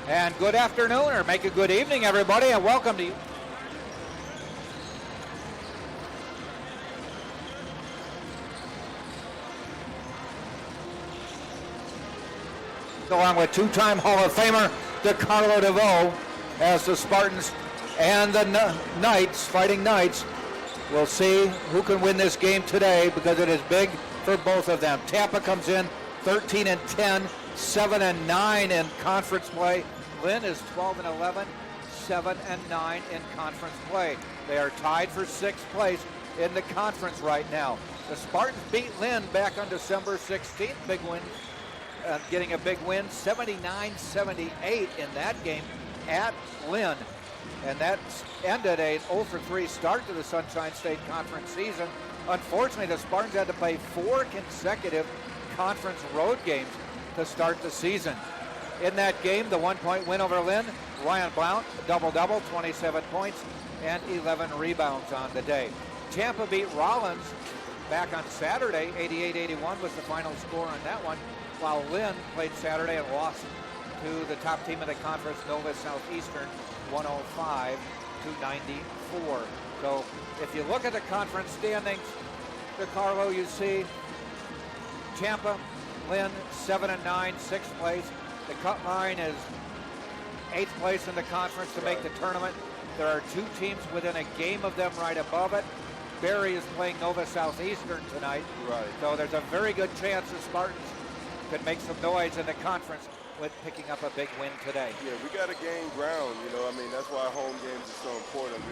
And good afternoon, or make a good evening, everybody, and welcome to you. Along with two-time Hall of Famer DeCarlo DeVoe, as the Spartans and the Knights, Fighting Knights, will see who can win this game today because it is big for both of them. Tampa comes in 13-10, 7-9 in conference play. Lynn is 12-11, 7-9 in conference play. They are tied for sixth place in the conference right now. The Spartans beat Lynn back on December 16th. Big win, getting a big win, 79-78 in that game at Lynn. And that ended a 0-3 start to the Sunshine State Conference season. Unfortunately, the Spartans had to play 4 consecutive conference road games to start the season. In that game, the 1-point win over Lynn, Ryan Blount, double-double, 27 points and 11 rebounds on the day. Tampa beat Rollins back on Saturday, 88-81 was the final score on that one, while Lynn played Saturday and lost to the top team in the conference, Nova Southeastern, 105-94. So if you look at the conference standings, DeCarlo, you see Tampa, Lynn, 7-9, 6th place. The cut line is 8th place in the conference to make the tournament. There are 2 teams within a game of them right above it. Barry is playing Nova Southeastern tonight. Right. So there's a very good chance the Spartans could make some noise in the conference with picking up a big win today. Yeah, we got to gain ground, that's why home games are so important.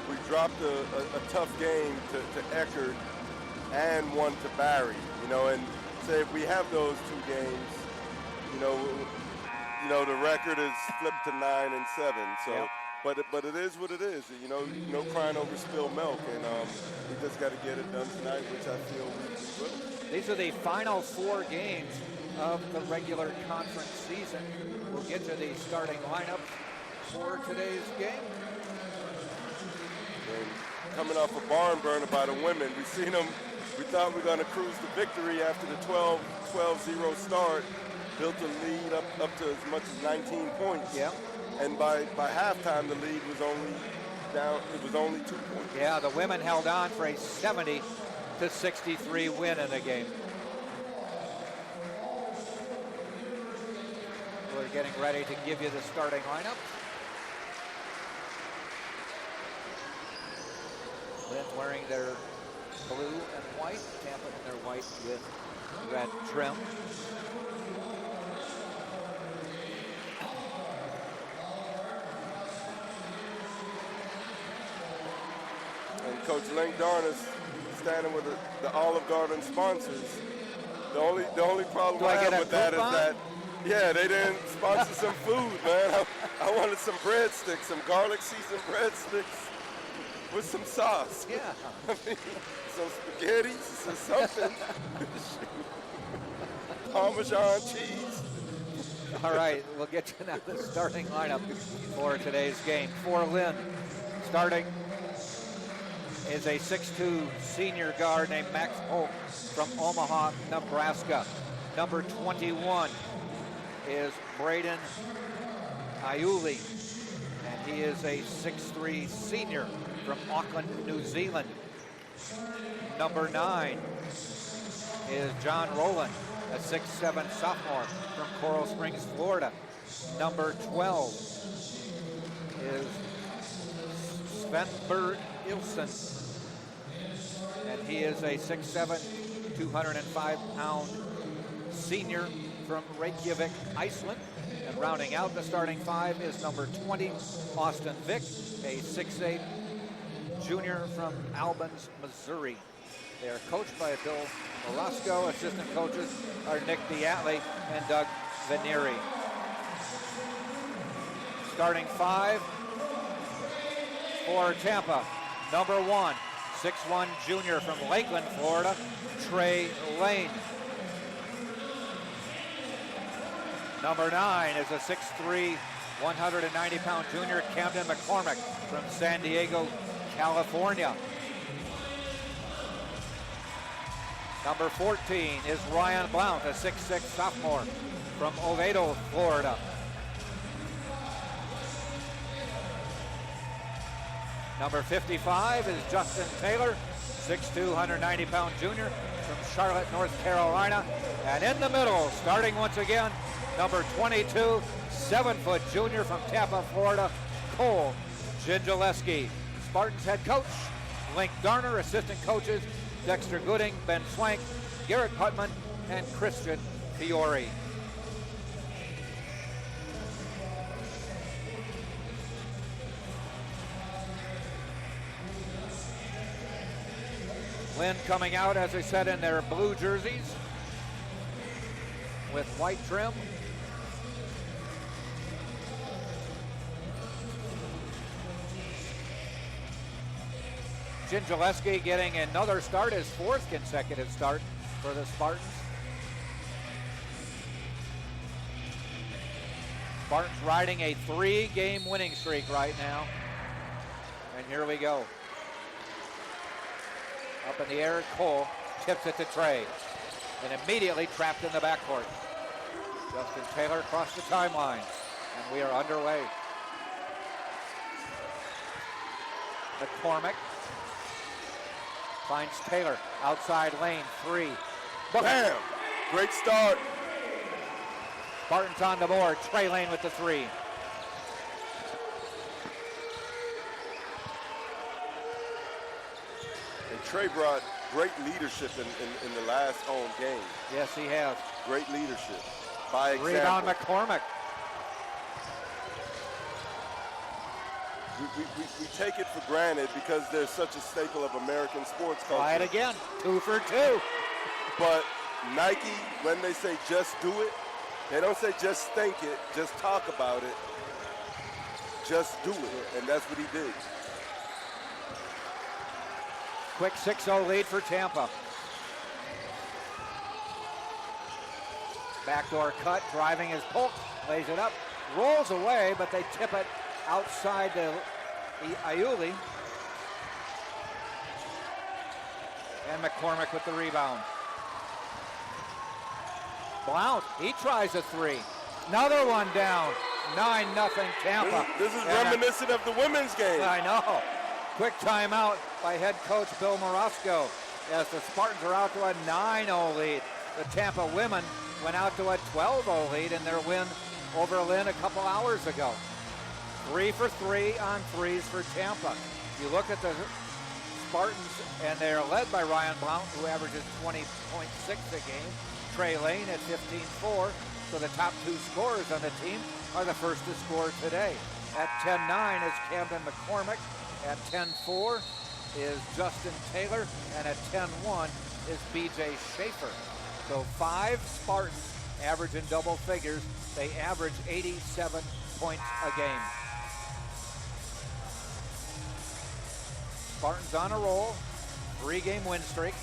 We dropped a tough game to Eckerd and one to Barry, and say if we have those 2 games, the record is flipped to 9-7. So, yep. But it is what it is. No crying over spilled milk, and we just got to get it done tonight, which I feel we will. These are the final 4 games of the regular conference season. We'll get to the starting lineup for today's game. And coming off a barn burner by the women, we thought we were going to cruise to victory after the 12-0 start. Built a lead up to as much as 19 points. Yeah. And by halftime, the lead was only down. It was only 2 points. Yeah, the women held on for a 70-63 win in the game. We're getting ready to give you the starting lineup. Lynn wearing their blue and white. Tampa in their white with red trim. And Coach Link Darn is standing with the Olive Garden sponsors. The only problem I have with that is that, they didn't sponsor some food, man. I wanted some breadsticks, some garlic seasoned breadsticks with some sauce. Yeah. Some spaghetti, something. Parmesan cheese. All right, we'll get to now the starting lineup for today's game. For Lynn, starting is a 6'2" senior guard named Max Polk from Omaha, Nebraska. Number 21 is Braden Iuli, and he is a 6'3" senior from Auckland, New Zealand. Number 9 is John Rowland, a 6'7" sophomore from Coral Springs, Florida. Number 12 is Sven Ilsen, and he is a 6'7", 205-pound senior from Reykjavik, Iceland. And rounding out the starting 5 is number 20, Austin Vick, a 6'8" junior from Albans, Missouri. They are coached by Bill Orozco. Assistant coaches are Nick Diatley and Doug Vanieri. Starting 5 for Tampa. Number 1, 6'1" junior from Lakeland, Florida, Trey Lane. Number 9 is a 6'3", 190-pound junior, Camden McCormick from San Diego, California. Number 14 is Ryan Blount, a 6'6" sophomore from Oviedo, Florida. Number 55 is Justin Taylor, 6'2", 190-pound junior from Charlotte, North Carolina. And in the middle, starting once again, number 22, 7-foot junior from Tampa, Florida, Cole Gingileski. Spartans head coach, Link Garner. Assistant coaches, Dexter Gooding, Ben Swank, Garrett Putman, and Christian Fiore. Lynn coming out, as I said, in their blue jerseys with white trim. Gingileski getting another start, his 4th consecutive start for the Spartans. Spartans riding a 3-game winning streak right now. And here we go. Up in the air, Cole tips it to Trey. And immediately trapped in the backcourt. Justin Taylor across the timeline. And we are underway. McCormick finds Taylor. Outside lane, 3. Bam! Great start. Spartans on the board. Trey Lane with the 3. Trey brought great leadership in the last home game. Yes, he has. Great leadership by example. Rebound McCormick. We take it for granted because they're such a staple of American sports culture. Try it again. 2 for 2. But Nike, when they say just do it, they don't say just think it, just talk about it. Just do it. And that's what he did. Quick 6-0 lead for Tampa. Backdoor cut, driving his Polk, lays it up, rolls away, but they tip it outside the Iuli. And McCormick with the rebound. Blount, he tries a 3. Another one down. 9-0 Tampa. This is reminiscent of the women's game. I know. Quick timeout by head coach Bill Morosco as the Spartans are out to a 9-0 lead. The Tampa women went out to a 12-0 lead in their win over Lynn a couple hours ago. 3 for 3 on 3s for Tampa. You look at the Spartans, and they're led by Ryan Blount, who averages 20.6 a game. Trey Lane at 15-4. So the top 2 scorers on the team are the first to score today. At 10-9 is Camden McCormick. At 10-4 is Justin Taylor, and at 10-1 is B.J. Schaefer. So 5 Spartans average in double figures. They average 87 points a game. Spartans on a roll, 3-game win streak.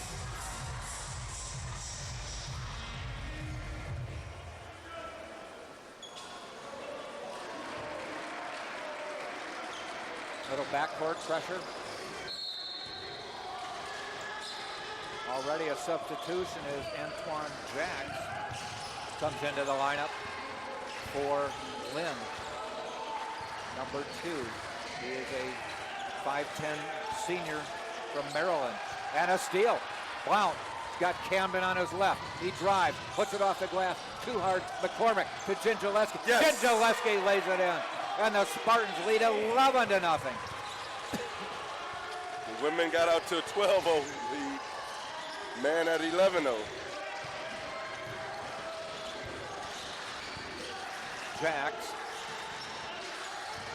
Little backcourt pressure. Already a substitution is Antoine Jacks. Comes into the lineup for Lynn. Number 2. He is a 5'10 senior from Maryland. And a steal. Blount got Camden on his left. He drives, puts it off the glass. Too hard. McCormick to Gingileski. Yes. Gingileski lays it in. And the Spartans lead 11-0. The women got out to a 12-0 lead. Man at 11-0. Jacks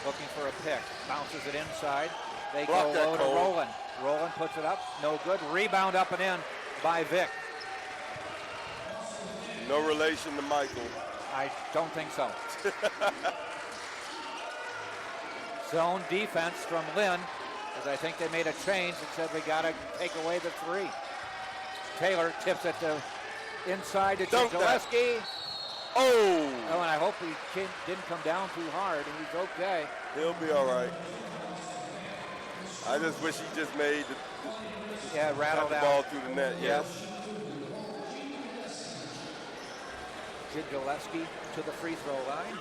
looking for a pick. Bounces it inside. They Block go that, low to Cole. Rowland. Rowland puts it up. No good. Rebound up and in by Vic. No relation to Michael. I don't think so. Zone defense from Lynn, as I think they made a change and said we got to take away the 3. Taylor tips it to inside to Gingileski. Oh, and I hope he didn't come down too hard, and he's okay. he'll be all right. I just wish he just made rattled the out. ball through the net. Yes. Gingileski to the free throw line.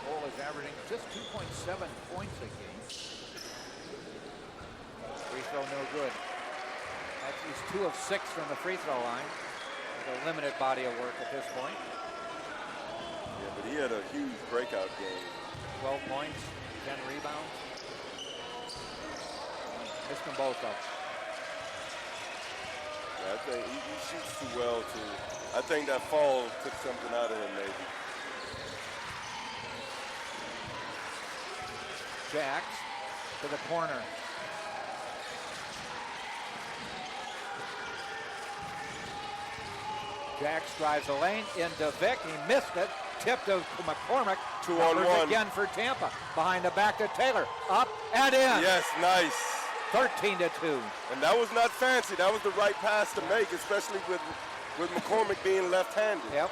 Cole is is averaging just 2.7 points a game. Free throw no good. He's 2 of 6 from the free throw line. With a limited body of work at this point. Yeah, but he had a huge breakout game. 12 points, 10 rebounds. Missed them both up. Yeah, I think he shoots too well too. I think that fall took something out of him maybe. Jacks to the corner. Jacks drives the lane into Vick. He missed it. Tipped to McCormick. 2-on-1 again for Tampa. Behind the back to Taylor. Up and in. Yes, nice. 13-2. And that was not fancy. That was the right pass to make, especially with McCormick being left-handed. Yep.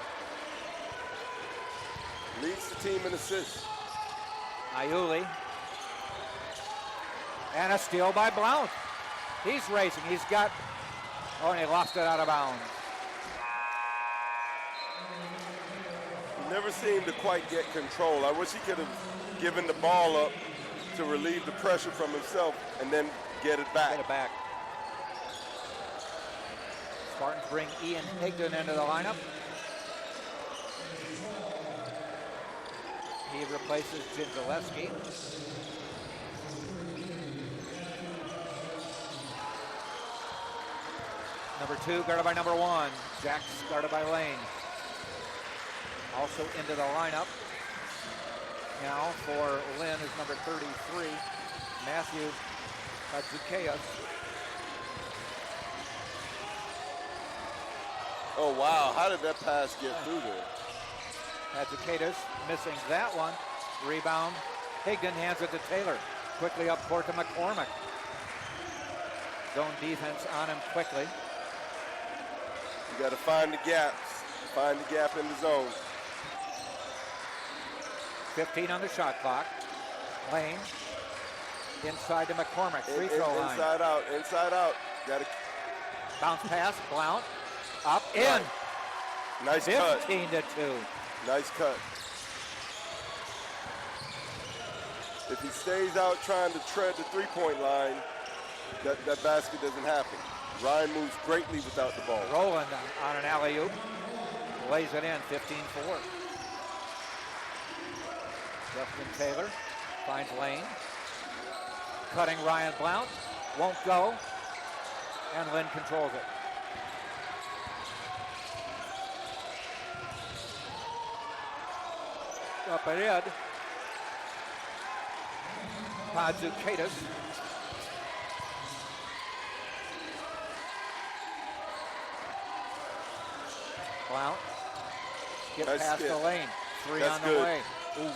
Leads the team in assists. Iuli. And a steal by Blount. He's racing. He's got, and he lost it out of bounds. He never seemed to quite get control. I wish he could have given the ball up to relieve the pressure from himself and then get it back. Get it back. Spartans bring Ian Higdon into the lineup. He replaces Jim Gillespie. Number 2 guarded by number 1. Jacks guarded by Lane. Also into the lineup now for Lynn is number 33, Matthew Zukeas. Oh, wow. How did that pass get through there? Zukeas missing that one. Rebound. Higdon hands it to Taylor. Quickly up court to McCormick. Zone defense on him quickly. You got to find the gaps. Find the gap in the zone. 15 on the shot clock. Lane inside to McCormick. Free throw line. Inside out. Inside out. Got to bounce pass. Blount up in. Right. Nice 15-2. Nice cut. If he stays out trying to tread the three-point line, that basket doesn't happen. Ryan moves greatly without the ball. Rowland on an alley-oop. Lays it in, 15-4. Justin Taylor finds Lane. Cutting Ryan Blount. Won't go. And Lynn controls it. Up ahead. Zukeas. Blount. Get nice past skip. the lane. 3 That's on the good. way. Ooh.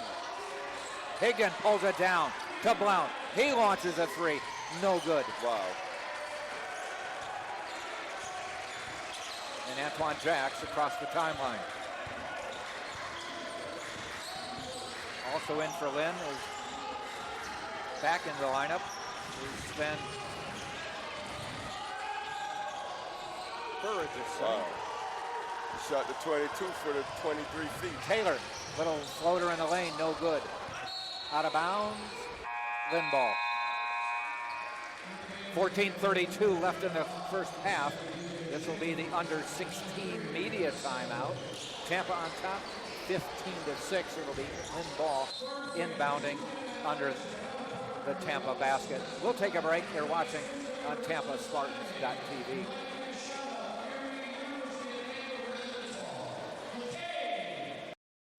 Higdon pulls it down to Blount. He launches a 3. No good. Wow. And Antoine Jacks across the timeline. Also in for Lynn is back in the lineup is Sven Burridge. Wow. He shot the 22 for the 23 feet. Taylor, little floater in the lane, no good. Out of bounds, Lynn ball. 14:32 left in the first half. This will be the under 16 media timeout. Tampa on top, 15-6. It'll be Lynn ball inbounding under the Tampa basket. We'll take a break. You're watching on TampaSpartans.tv.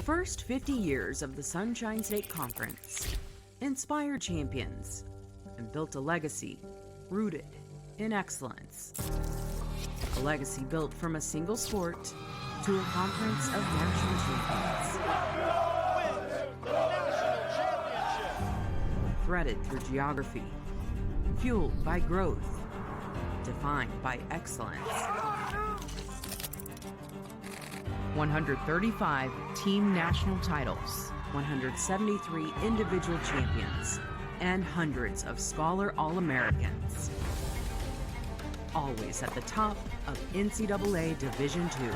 First 50 years of the Sunshine State Conference inspired champions and built a legacy rooted in excellence. A legacy built from a single sport to a conference of national champions. Threaded through geography, fueled by growth, defined by excellence. 135 team national titles, 173 individual champions, and hundreds of scholar All-Americans. Always at the top of NCAA Division II.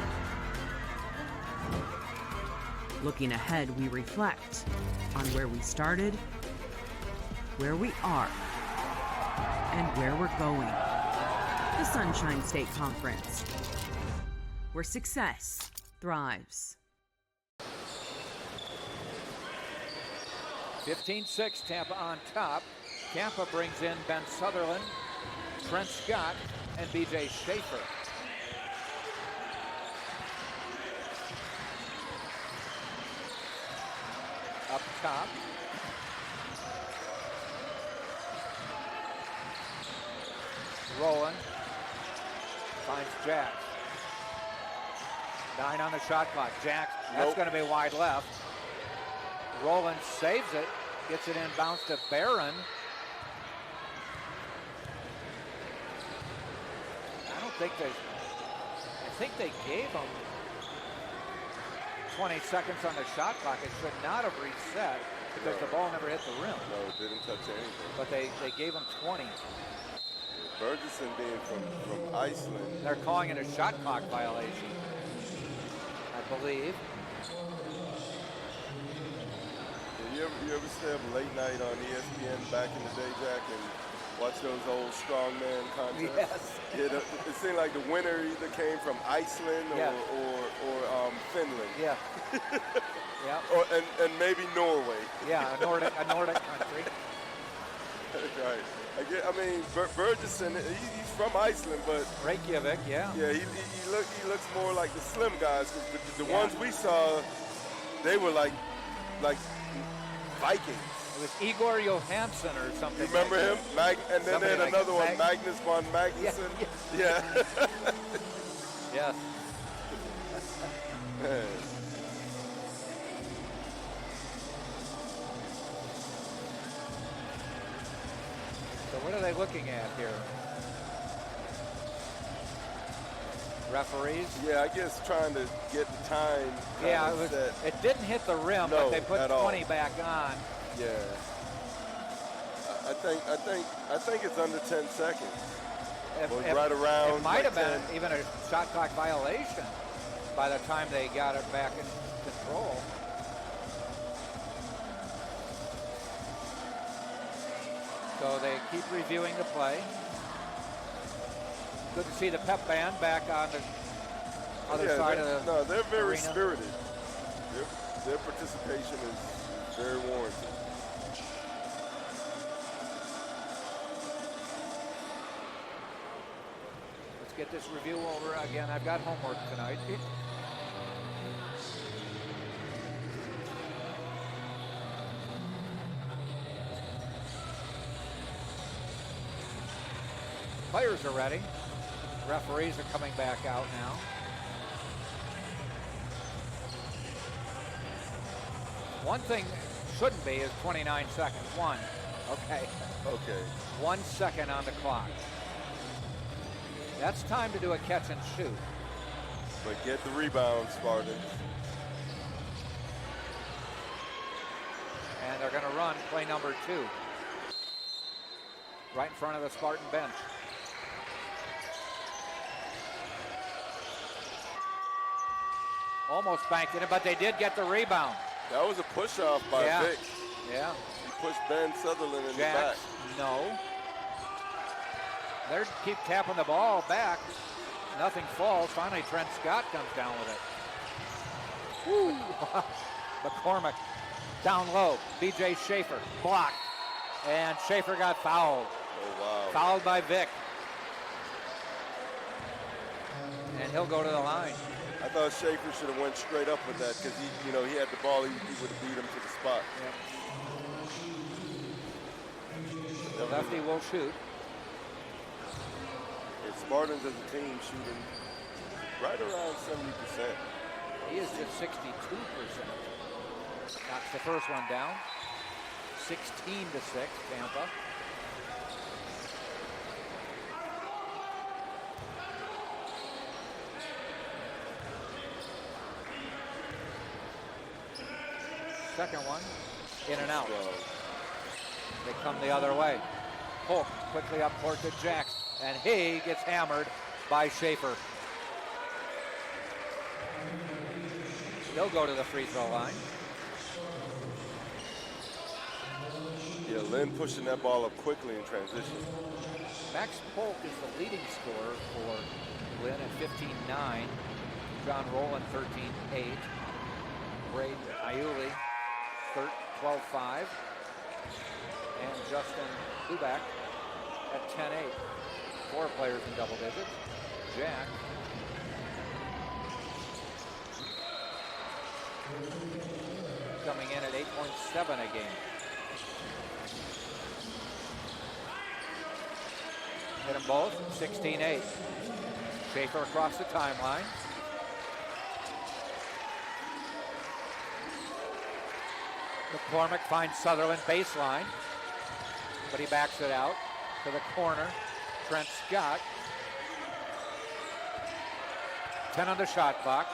Looking ahead, we reflect on where we started, where we are, and where we're going. The Sunshine State Conference, where success thrives. 15-6, Tampa on top. Tampa brings in Ben Sutherland, Trent Scott, and B.J. Schaefer. Up top. Rowland finds Jack. 9 on the shot clock. Jack, that's going to be wide left. Rowland saves it, gets it inbounds to Barron. I think they gave him 20 seconds on the shot clock. It should not have reset because the ball never hit the rim. No, it didn't touch anything. But they gave him 20. Bergeson being from Iceland. They're calling it a shot clock violation, I believe. You ever stay up late night on ESPN back in the day, Jack, and watch those old strongman contests? Yes. It seemed like the winner either came from Iceland or Finland. Yeah. Yeah. And maybe Norway. Yeah, a Nordic country. Right. I mean, Bergeson, he's from Iceland, but Reykjavik, yeah. Yeah, he looks more like the slim guys. Cause the ones we saw, they were like Vikings. It was Igor Johansson or something. You remember him? And then they had another one, Magnus von Magnuson. Yeah. Yes. So what are they looking at here? Referees? Yeah, I guess trying to get the time. Yeah, it didn't hit the rim, but they put 20 back on. Yeah. I think it's under 10 seconds. Right around. It might have been even a shot clock violation by the time they got it back in control. So they keep reviewing the play. Good to see the pep band back on the other side of the No, they're very arena. spirited. Their participation is very warranted. Let's get this review over again. I've got homework tonight. Players are ready. Referees are coming back out now. One thing shouldn't be is 29 seconds. One. Okay. 1 second on the clock. That's time to do a catch and shoot. But get the rebound, Spartans. And they're going to run play number 2. Right in front of the Spartan bench. Almost banked in it, but they did get the rebound. That was a push-off by Vic. Yeah. He pushed Ben Sutherland in the Jack, back. no. They keep tapping the ball back. Nothing falls. Finally, Trent Scott comes down with it. Woo! McCormick down low. B.J. Schaefer blocked. And Schaefer got fouled. Oh, wow. Fouled by Vic. And he'll go to the line. I thought Schaefer should have went straight up with that because he had the ball. He would have beat him to the spot. Yep. The lefty will shoot. Spartans as a team shooting right around 70%. He is just 62%. Knocks the first one down. 16-6, Tampa. Second one, in and out. They come the other way. Polk quickly up court to Jacks, and he gets hammered by Schaefer. He'll go to the free throw line. Yeah, Lynn pushing that ball up quickly in transition. Max Polk is the leading scorer for Lynn at 15-9. John Rowland 13-8. Braden Iuli 12-5. And Justin Luback at 10-8. 4 players in double digits. Jack coming in at 8.7 a game. Hit them both, 16-8. Schaefer across the timeline. McCormick finds Sutherland baseline, but he backs it out to the corner. Trent Scott. 10 on the shot clock.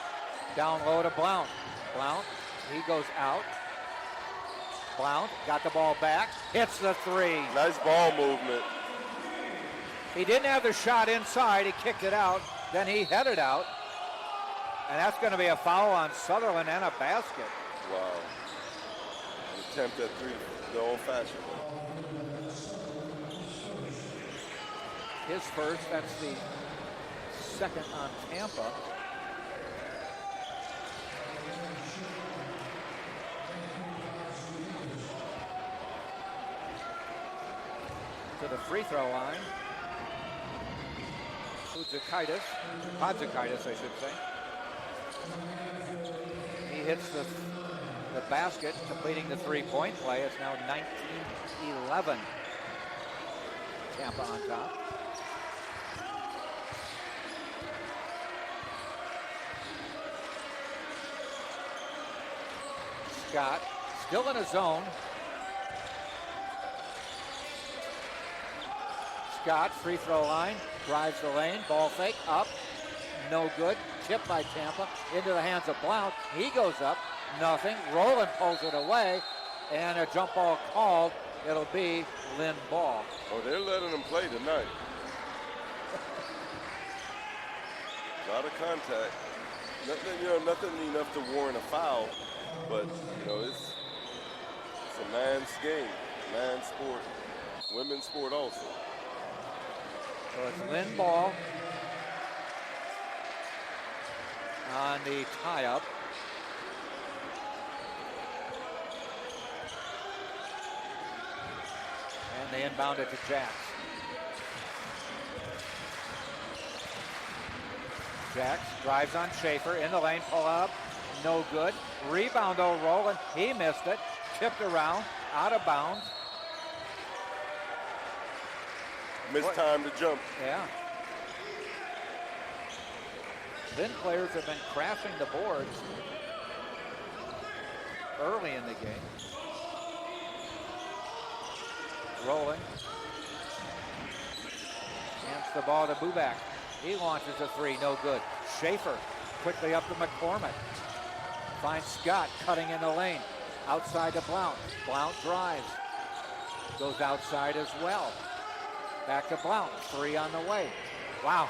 Down low to Blount. Blount, he goes out. Blount got the ball back, hits the three. Nice ball movement. He didn't have the shot inside, he kicked it out, then he headed out. And that's going to be a foul on Sutherland and a basket. Wow. An attempt at three, the old-fashioned way. His first, that's the second on Tampa. To the free throw line. Podzakaitis, I should say. He hits the basket, completing the three-point play. It's now 19-11. Tampa on top. Scott still in a zone. Scott, free throw line, drives the lane, ball fake, up, no good. Tip by Tampa, into the hands of Blount. He goes up, nothing. Rowland pulls it away, and a jump ball called. It'll be Lynn ball. Oh, they're letting them play tonight. A lot of contact. Nothing enough to warrant a foul, but it's a man's game, man's sport, women's sport also. So it's Lynn ball on the tie-up. And they inbound it to Jacks. Jacks drives on Schaefer, in the lane, pull up, no good. Rebound though, Rowland, he missed it. Tipped around, out of bounds. Missed time to jump. Yeah. Lynn players have been crashing the boards early in the game. Rowland hands the ball to Buback. He launches a three, no good. Schaefer quickly up to McCormick. Finds Scott cutting in the lane. Outside to Blount. Blount drives. Goes outside as well. Back to Blount. Three on the way. Wow.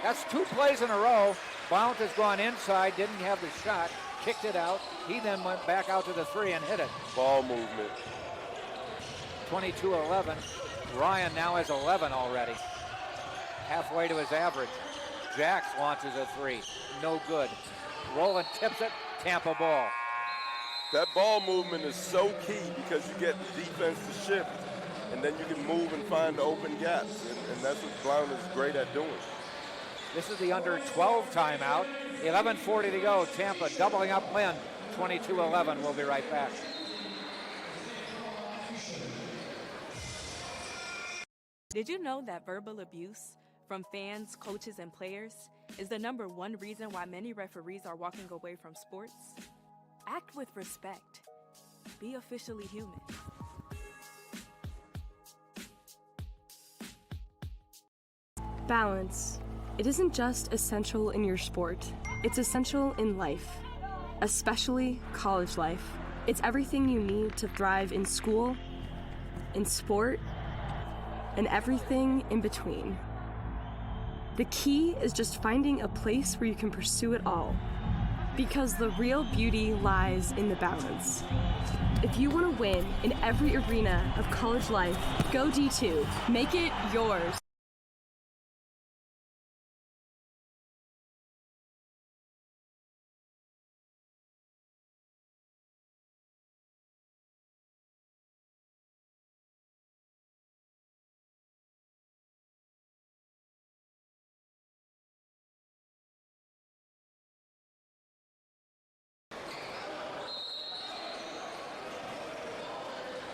That's 2 plays in a row. Blount has gone inside, didn't have the shot, kicked it out. He then went back out to the three and hit it. Ball movement. 22-11. Ryan now has 11 already. Halfway to his average. Jacks launches a three. No good. Rowland tips it. Tampa ball. That ball movement is so key because you get the defense to shift, and then you can move and find the open gaps, and that's what Blount is great at doing. This is the under 12 timeout. 11:40 to go. Tampa doubling up Lynn. 22-11. We'll be right back. Did you know that verbal abuse from fans, coaches, and players is the #1 reason why many referees are walking away from sports? Act with respect. Be officially human. Balance. It isn't just essential in your sport, it's essential in life, especially college life. It's everything you need to thrive in school, in sport, and everything in between. The key is just finding a place where you can pursue it all. Because the real beauty lies in the balance. If you want to win in every arena of college life, go D2. Make it yours.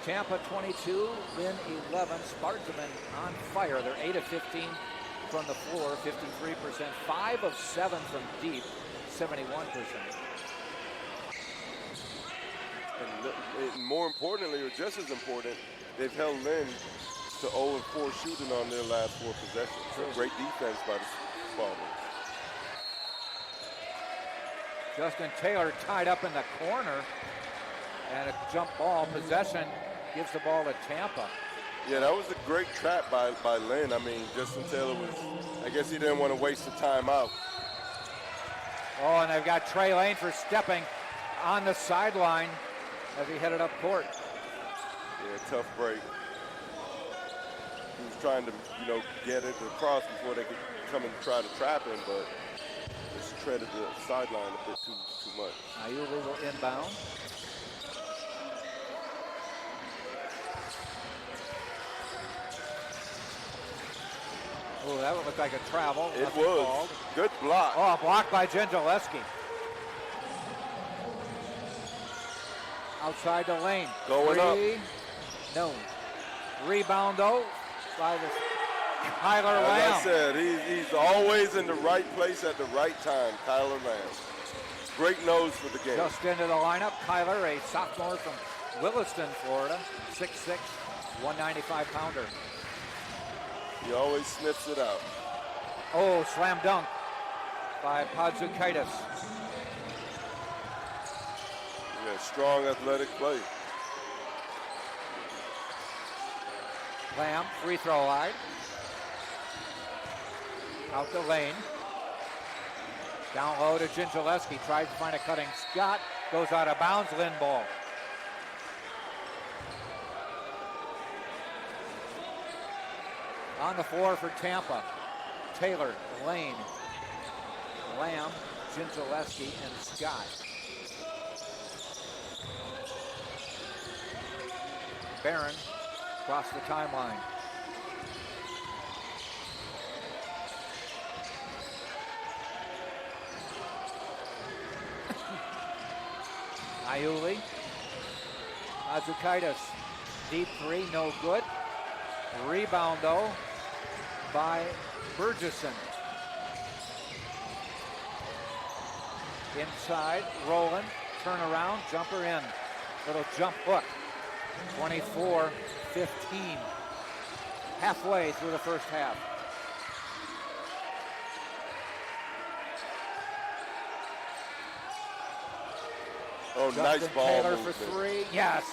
Tampa 22, Lynn 11. Spartans have been on fire. They're 8 of 15 from the floor, 53%. 5 of 7 from deep, 71%. And more importantly, or just as important, they've held Lynn to 0 of 4 shooting on their last 4 possessions. So great defense by the Spartans. Justin Taylor tied up in the corner, and a jump ball possession gives the ball to Tampa. Yeah, that was a great trap by Lynn. I mean, Justin Taylor was, I guess he didn't want to waste the timeout. Oh, and they've got Trey Lane for stepping on the sideline as he headed up court. Yeah, tough break. He was trying to, get it across before they could come and try to trap him, but just treaded the sideline a bit too much. Ayuli will inbound. Oh, that would look like a travel. It was. Called. Good block. Oh, blocked by Gentleski. Outside the lane. Going up. No. Rebound, though, by the Kyler Lamb. As I said, he's always in the right place at the right time, Kyler Lamb. Great nose for the game. Just into the lineup, Kyler, a sophomore from Williston, Florida. 6'6", 195-pounder. He always sniffs it out. Oh, slam dunk by Padzukaitis. Yeah, strong athletic play. Lamb, free throw line. Out the lane. Down low to Gentleski. Tries to find a cutting Scott. Goes out of bounds. Lynn ball. On the floor for Tampa. Taylor, Lane, Lamb, Gentleski, and Scott. Barron across the timeline. Ayuli. Azukaitis. Deep three, no good. Rebound, though, by Burgesson. Inside, Rowland, turn around, jumper in. Little jump hook. 24-15. Halfway through the first half. Oh, Justin nice ball Taylor movement. for three. Yes.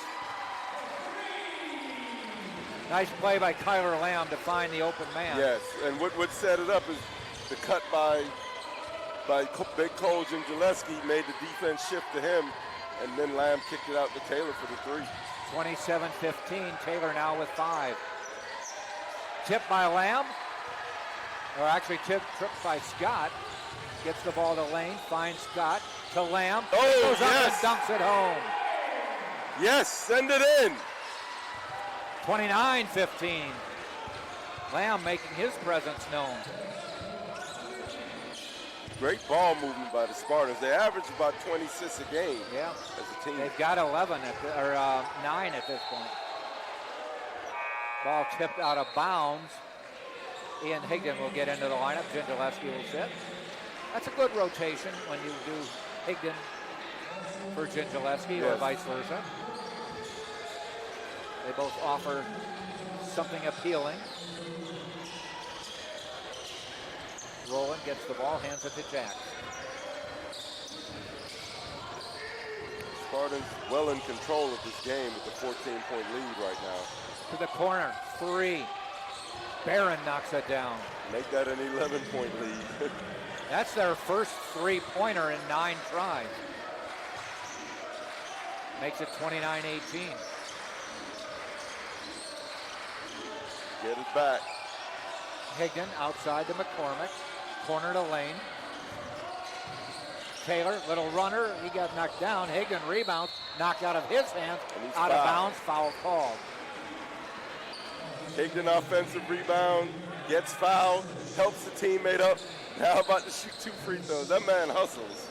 Nice play by Kyler Lamb to find the open man. Yes, and what set it up is the cut by Big Cole Gentleski made the defense shift to him, and then Lamb kicked it out to Taylor for the three. 27-15, Taylor now with 5. Tip by Lamb, or actually tripped by Scott. Gets the ball to Lane, finds Scott to Lamb. Oh, goes yes. up and dunks it home. Yes, send it in. 29-15. Lamb making his presence known. Great ball movement by the Spartans. They average about 20 assists a game. Yeah, as a team. They've got 11 or 9 at this point. Ball tipped out of bounds. Ian Higdon will get into the lineup. Gentleski will sit. That's a good rotation when you do Higdon for Gentleski, or vice versa. They both offer something appealing. Rowland gets the ball, hands it to Jack. Spartans well in control of this game with a 14-point lead right now. To the corner, 3. Barron knocks it down. Make that an 11-point lead. That's their first three-pointer in 9 tries. Makes it 29-18. Get it back. Higdon outside to McCormick. Corner to Lane. Taylor, little runner. He got knocked down. Higdon rebounds. Knocked out of his hands. Out of bounds. Foul called. Higdon offensive rebound. Gets fouled. Helps the teammate up. Now about to shoot 2 free throws. That man hustles.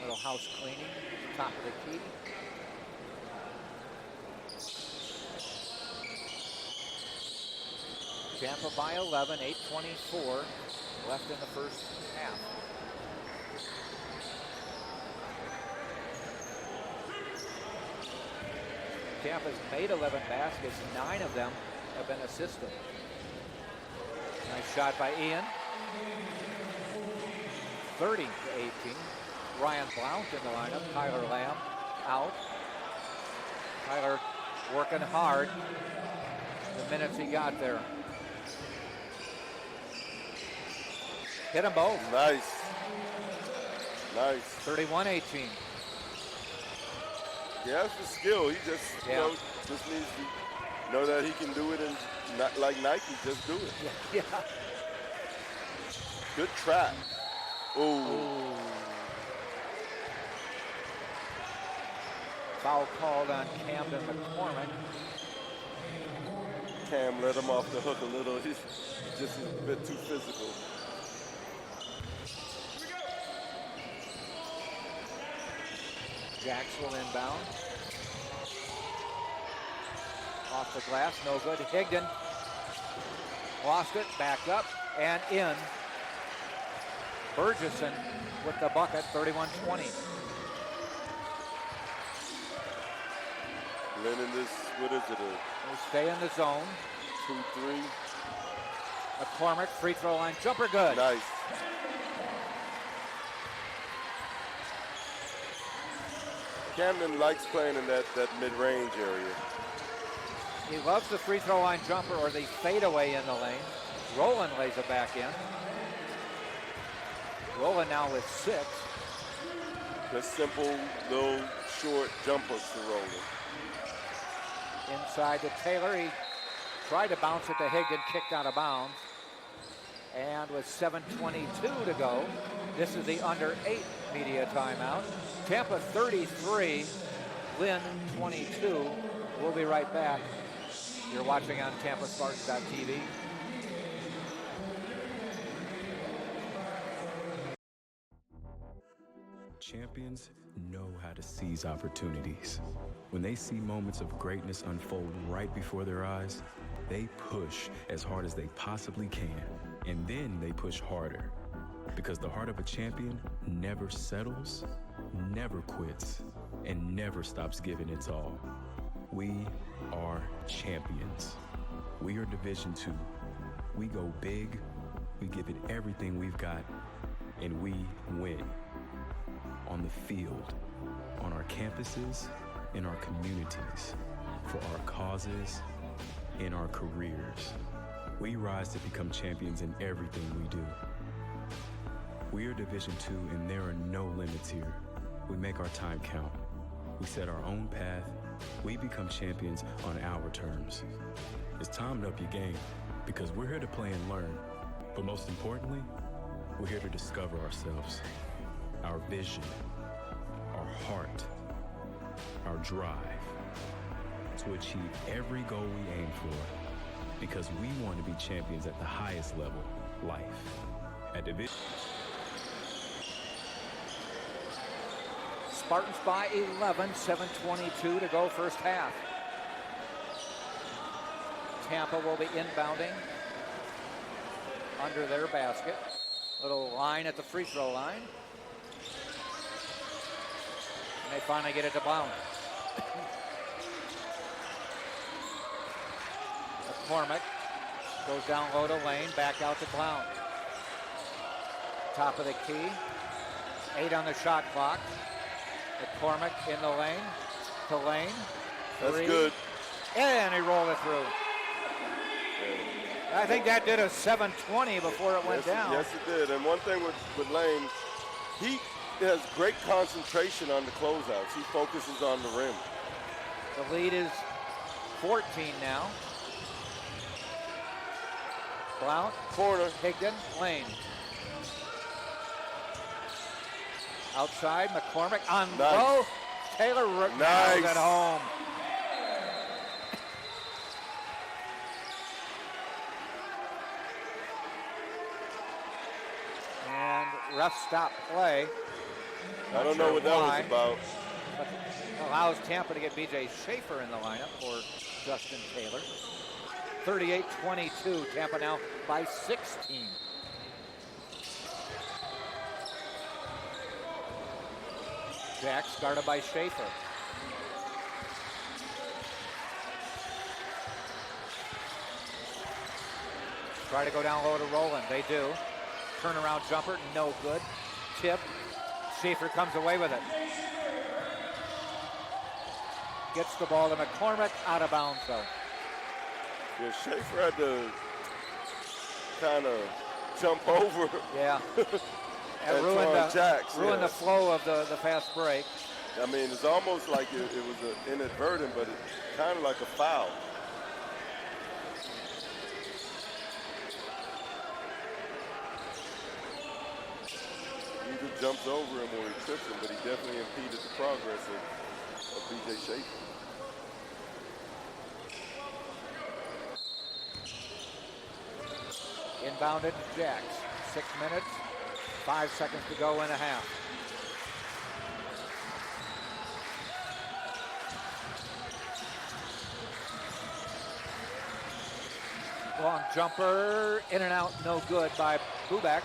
Little house cleaning. Top of the key. Tampa by 11, 8:24 left in the first half. Tampa's made 11 baskets, 9 of them have been assisted. Nice shot by Ian. 30-18. Ryan Blount in the lineup. Tyler Lamb out. Tyler working hard the minutes he got there. Hit them both. Nice. Nice. 31-18. He has the skill. He just, you know, just needs to know that he can do it, and not like Nike, just do it. Yeah. Good trap. Ooh. Foul called on Camden McCormick. Cam let him off the hook a little. He's just a bit too physical. Jacks will inbound. Off the glass, no good. Higdon lost it, back up, and in. Burgesson with the bucket, 31-20. Lynn in this, what is it? They stay in the zone. 2-3. McCormick, free throw line, jumper good. Nice. Camden likes playing in that mid-range area. He loves the free throw line jumper or the fadeaway in the lane. Rowland lays it back in. Rowland now with 6. Just simple, little, short jumpers to Rowland. Inside to Taylor. He tried to bounce it to Higdon, kicked out of bounds. And with 7:22 to go, this is the under 8 media timeout. Tampa 33, Lynn 22. We'll be right back. You're watching on TampaSpartans.tv. Champions know how to seize opportunities. When they see moments of greatness unfold right before their eyes, they push as hard as they possibly can, and then they push harder. Because the heart of a champion never settles, never quits, and never stops giving its all. We are champions. We are Division II. We go big, we give it everything we've got, and we win. On the field, on our campuses, in our communities, for our causes, in our careers. We rise to become champions in everything we do. We are Division II, and there are no limits here. We make our time count. We set our own path. We become champions on our terms. It's time to up your game, because we're here to play and learn. But most importantly, we're here to discover ourselves, our vision, our heart, our drive, to achieve every goal we aim for, because we want to be champions at the highest level, life. At Division. Spartans by 11, 7:22 to go first half. Tampa will be inbounding under their basket. Little line at the free throw line. And they finally get it to Blount. McCormick Goes down low to Lane, back out to Clown. Top of the key. 8 on the shot clock. McCormick in the lane. To Lane. That's 3. good. And he rolled it through. I think that did a 720 before it went down. Yes, it did. And one thing with Lane, he has great concentration on the closeouts. He focuses on the rim. The lead is 14 now. Blount, Corner. Higdon, Lane. Outside, McCormick on low. Taylor nails it home. And ref stop play. I don't know what that was about. But allows Tampa to get B.J. Schaefer in the lineup for Justin Taylor. 38-22, Tampa now by 16. Jacks guarded by Schaefer. Try to go down low to Rowland, they do. Turnaround jumper, no good. Tip, Schaefer comes away with it. Gets the ball to McCormick, out of bounds though. Yeah, Schaefer had to kind of jump over. Yeah. And ruined the flow of the fast break. I mean, it's almost like it was inadvertent, but it's kind of like a foul. He just jumps over him or he trips him, but he definitely impeded the progress of B.J. Schaefer. Inbounded to Jacks. 6 minutes, 5 seconds to go in a half. Long jumper, in and out, no good by Bubak.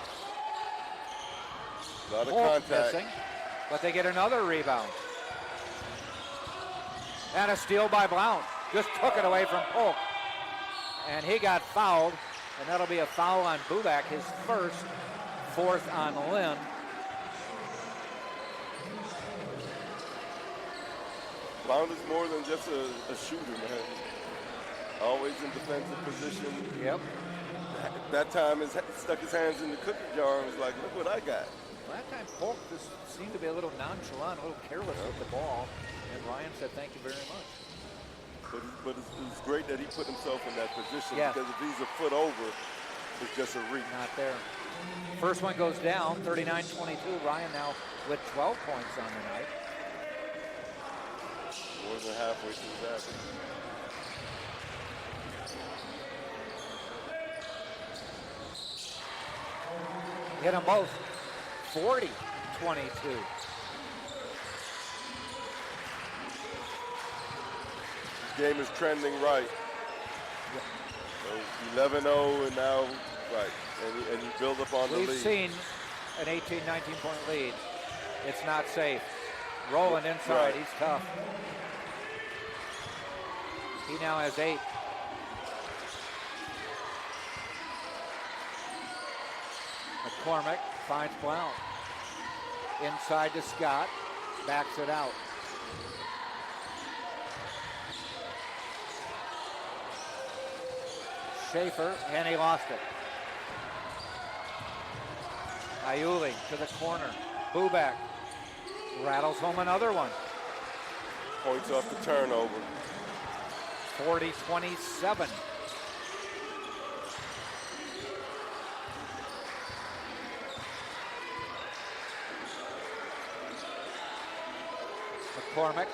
A lot of contact. Missing, but they get another rebound. And a steal by Blount. Just took it away from Polk. And he got fouled, and that'll be a foul on Bubak, his first, 4th on Lynn. Blount is more than just a shooter, man. Always in defensive position. Yep. That time, he stuck his hands in the cookie jar and was like, look what I got. That time, Polk just seemed to be a little nonchalant, a little careless with the ball. And Ryan said, thank you very much. But it's great that he put himself in that position, yes. Because if he's a foot over, it's just a reach. Not there. First one goes down, 39-22. Ryan now with 12 points on the night. More than halfway through that. Hit them both. 40-22. Game is trending right. So 11-0 and now right. And you build up on the lead. We've seen an 18-19 point lead. It's not safe. Rolling inside, right. He's tough. He now has 8. McCormick finds Blount. Inside to Scott, backs it out. Schaefer, and he lost it. Iuli to the corner. Bubak rattles home another one. Points off the turnover. 40-27. McCormick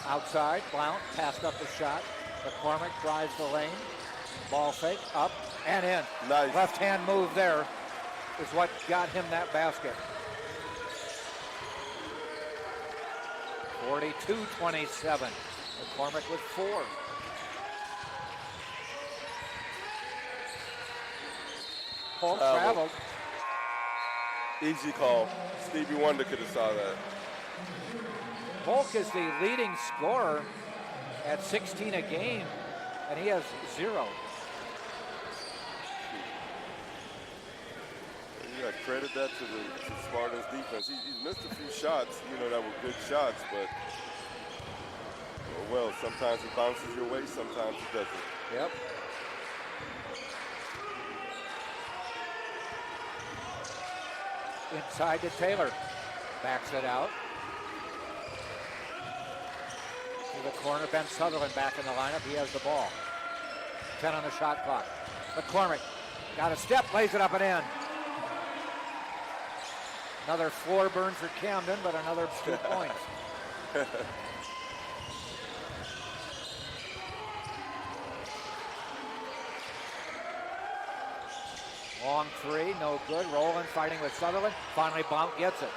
outside. Blount passed up the shot. McCormick drives the lane. Ball fake, up and in. Nice. Left hand move there is what got him that basket. 42-27. McCormick with 4. Polk traveled. Easy call. Stevie Wonder could have saw that. Polk is the leading scorer at 16 a game, and he has 0. credit that to the Spartans defense. He's missed a few shots, that were good shots, but well, sometimes it bounces your way, sometimes it doesn't. Yep. Inside to Taylor. Backs it out. To the corner. Ben Sutherland back in the lineup. He has the ball. 10 on the shot clock. McCormick got a step, lays it up and in. Another floor burn for Camden, but another 2 points. Long three, no good. Rowland fighting with Sutherland. Finally, Blount gets it.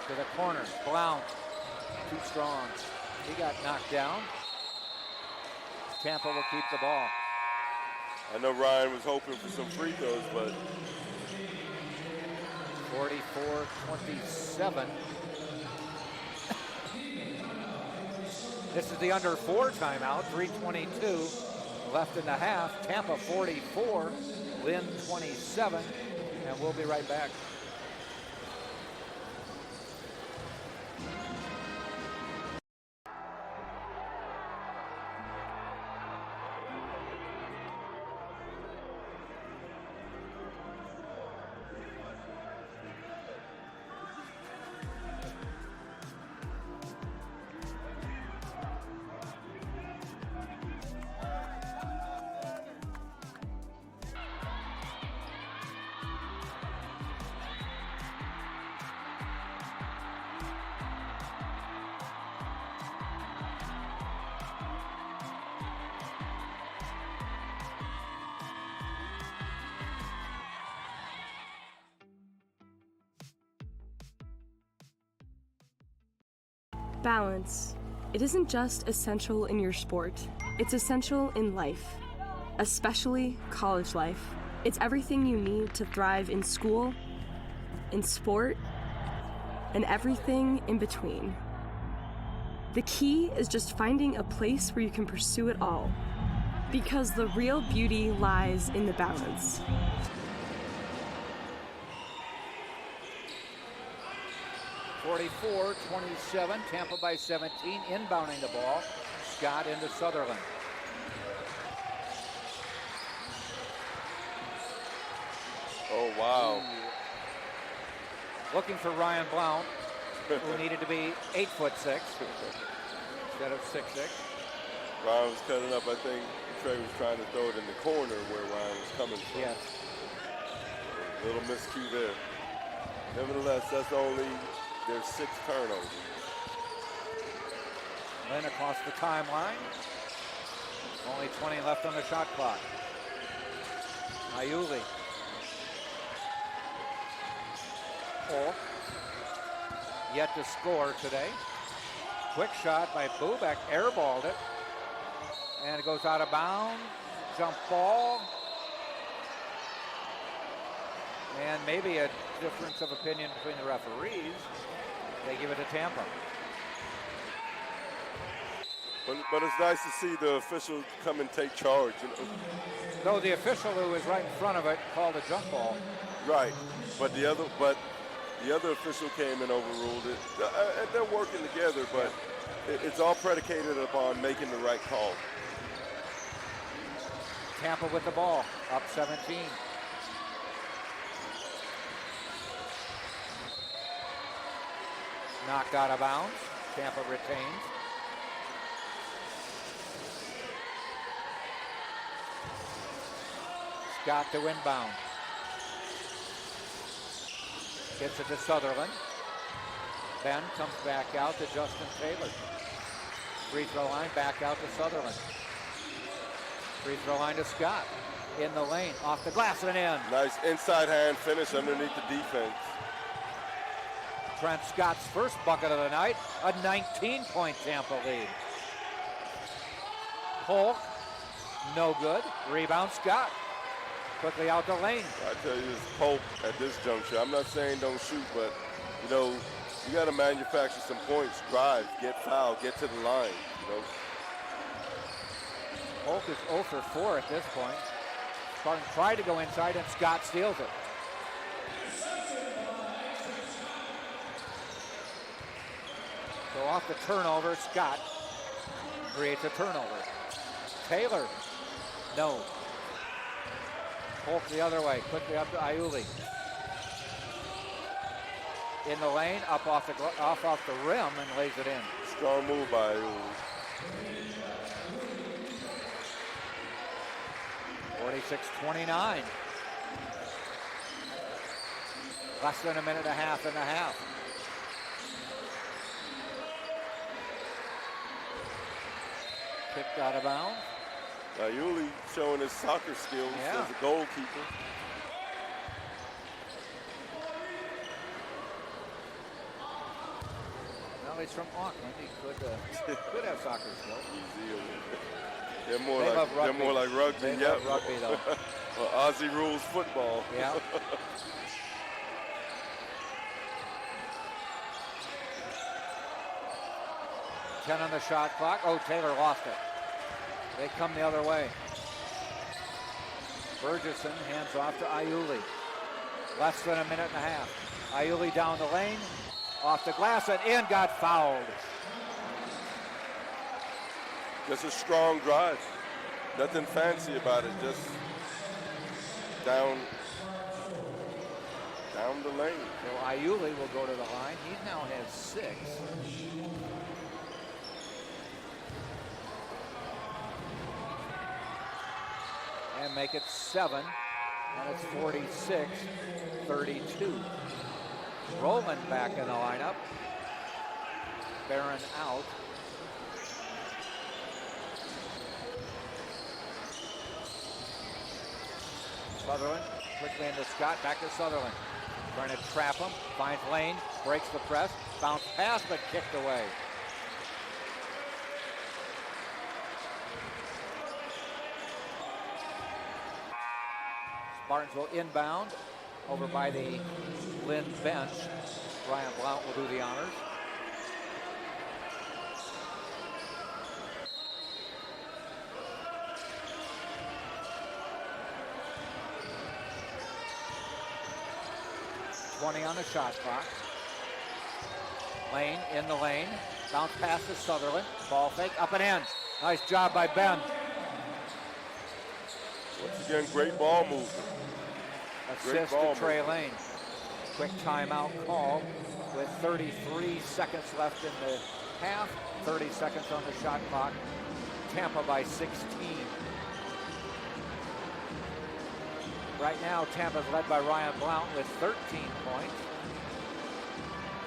To the corner, Blount, too strong. He got knocked down. Tampa will keep the ball. I know Ryan was hoping for some free throws, but 44-27. This is the under 4 timeout. 3:22 left in the half. Tampa 44, Lynn 27, and we'll be right back. Balance. It isn't just essential in your sport, it's essential in life, especially college life. It's everything you need to thrive in school, in sport, and everything in between. The key is just finding a place where you can pursue it all, because the real beauty lies in the balance. (44-27), Tampa by 17, inbounding the ball. Scott into Sutherland. oh wow. Looking for Ryan Blount, who needed to be 8'6" instead of 6'6". Ryan was cutting up. I think Trey was trying to throw it in the corner where Ryan was coming from. Yes. A little miscue there. Nevertheless, that's only their 6th turnover. Lynn across the timeline. Only 20 left on the shot clock. Ayuli. Polk. Yet to score today. Quick shot by Bubek, airballed it. And it goes out of bounds. Jump ball. And maybe a difference of opinion between the referees. They give it to Tampa. But it's nice to see the official come and take charge. Though the official who was right in front of it called a jump ball. Right, but the other official came and overruled it. And they're working together, but it's all predicated upon making the right call. Tampa with the ball, up 17. Knocked out of bounds. Tampa retains. Scott to inbound. Gets it to Sutherland. Ben comes back out to Justin Taylor. Free throw line back out to Sutherland. Free throw line to Scott. In the lane, off the glass and in. Nice inside hand finish underneath the defense. Trent Scott's first bucket of the night, a 19-point Tampa lead. Polk, no good. Rebound, Scott. Quickly out the lane. I tell you, it's Polk at this juncture. I'm not saying don't shoot, but, you got to manufacture some points, drive, get fouled, get to the line, Polk is 0 for 4 at this point. Spartan tried to go inside, and Scott steals it. So off the turnover, Scott creates a turnover. Taylor, no. Polk the other way, quickly up to Iuli. In the lane, up off the rim, and lays it in. Strong move by Iuli. 46-29. Less than a minute and a half in the half. Kicked out of bounds. Iuli showing his soccer skills as a goalkeeper. Well, he's from Auckland. He could have soccer skills. They're more They like love rugby. They They love rugby, though. Well, Aussie rules football. Yeah. Ten on the shot clock. Oh, Taylor lost it. They come the other way. Burgesson hands off to Iuli. Less than a minute and a half. Iuli down the lane, off the glass and in, got fouled. Just a strong drive. Nothing fancy about it. Just down the lane. So Iuli will go to the line. He now has 6. And make it 7. And it's 46-32. Rowland back in the lineup. Barron out. Sutherland quickly into Scott, back to Sutherland. Trying to trap him, finds Lane, breaks the press, bounce pass, but kicked away. Spartans will inbound over by the Lynn bench. Brian Blount will do the honors. .20 on the shot clock. Lane in the lane. Bounce pass to Sutherland. Ball fake, up and in. Nice job by Ben. Once again, great ball movement. Assist to Trey Lane. Quick timeout call with 33 seconds left in the half. 30 seconds on the shot clock. Tampa by 16. Right now, Tampa's led by Ryan Blount with 13 points.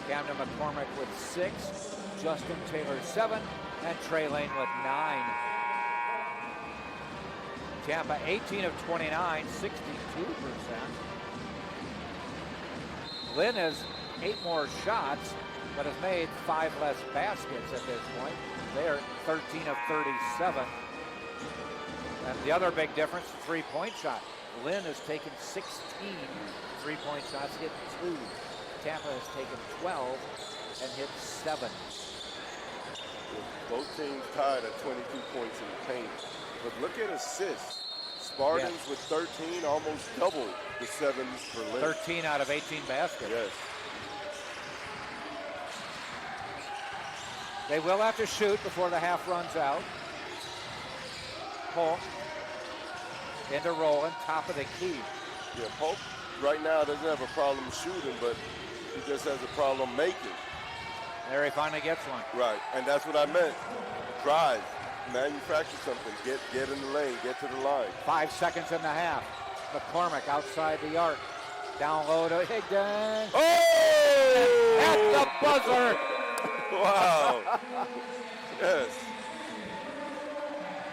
Camden McCormick with 6. Justin Taylor 7. And Trey Lane with 9. Tampa 18 of 29, 62%. Lynn has 8 more shots, but has made 5 less baskets at this point. They're 13 of 37. And the other big difference, the three-point shot. Lynn has taken 16 three-point shots, hit 2. Tampa has taken 12 and hit 7. Both teams tied at 22 points in the paint. But look at assists. Spartans with 13, almost double the 7 for Lynn. 13 out of 18 baskets. Yes. They will have to shoot before the half runs out. Polk into Rowland, top of the key. Yeah, Polk right now doesn't have a problem shooting, but he just has a problem making. There he finally gets one. Right, and that's what I meant. Drive, manufacture something, get in the lane, get to the line. 5 seconds in the half. McCormick outside the arc. Down low to Higdon. Oh! At the buzzer. Wow. Yes.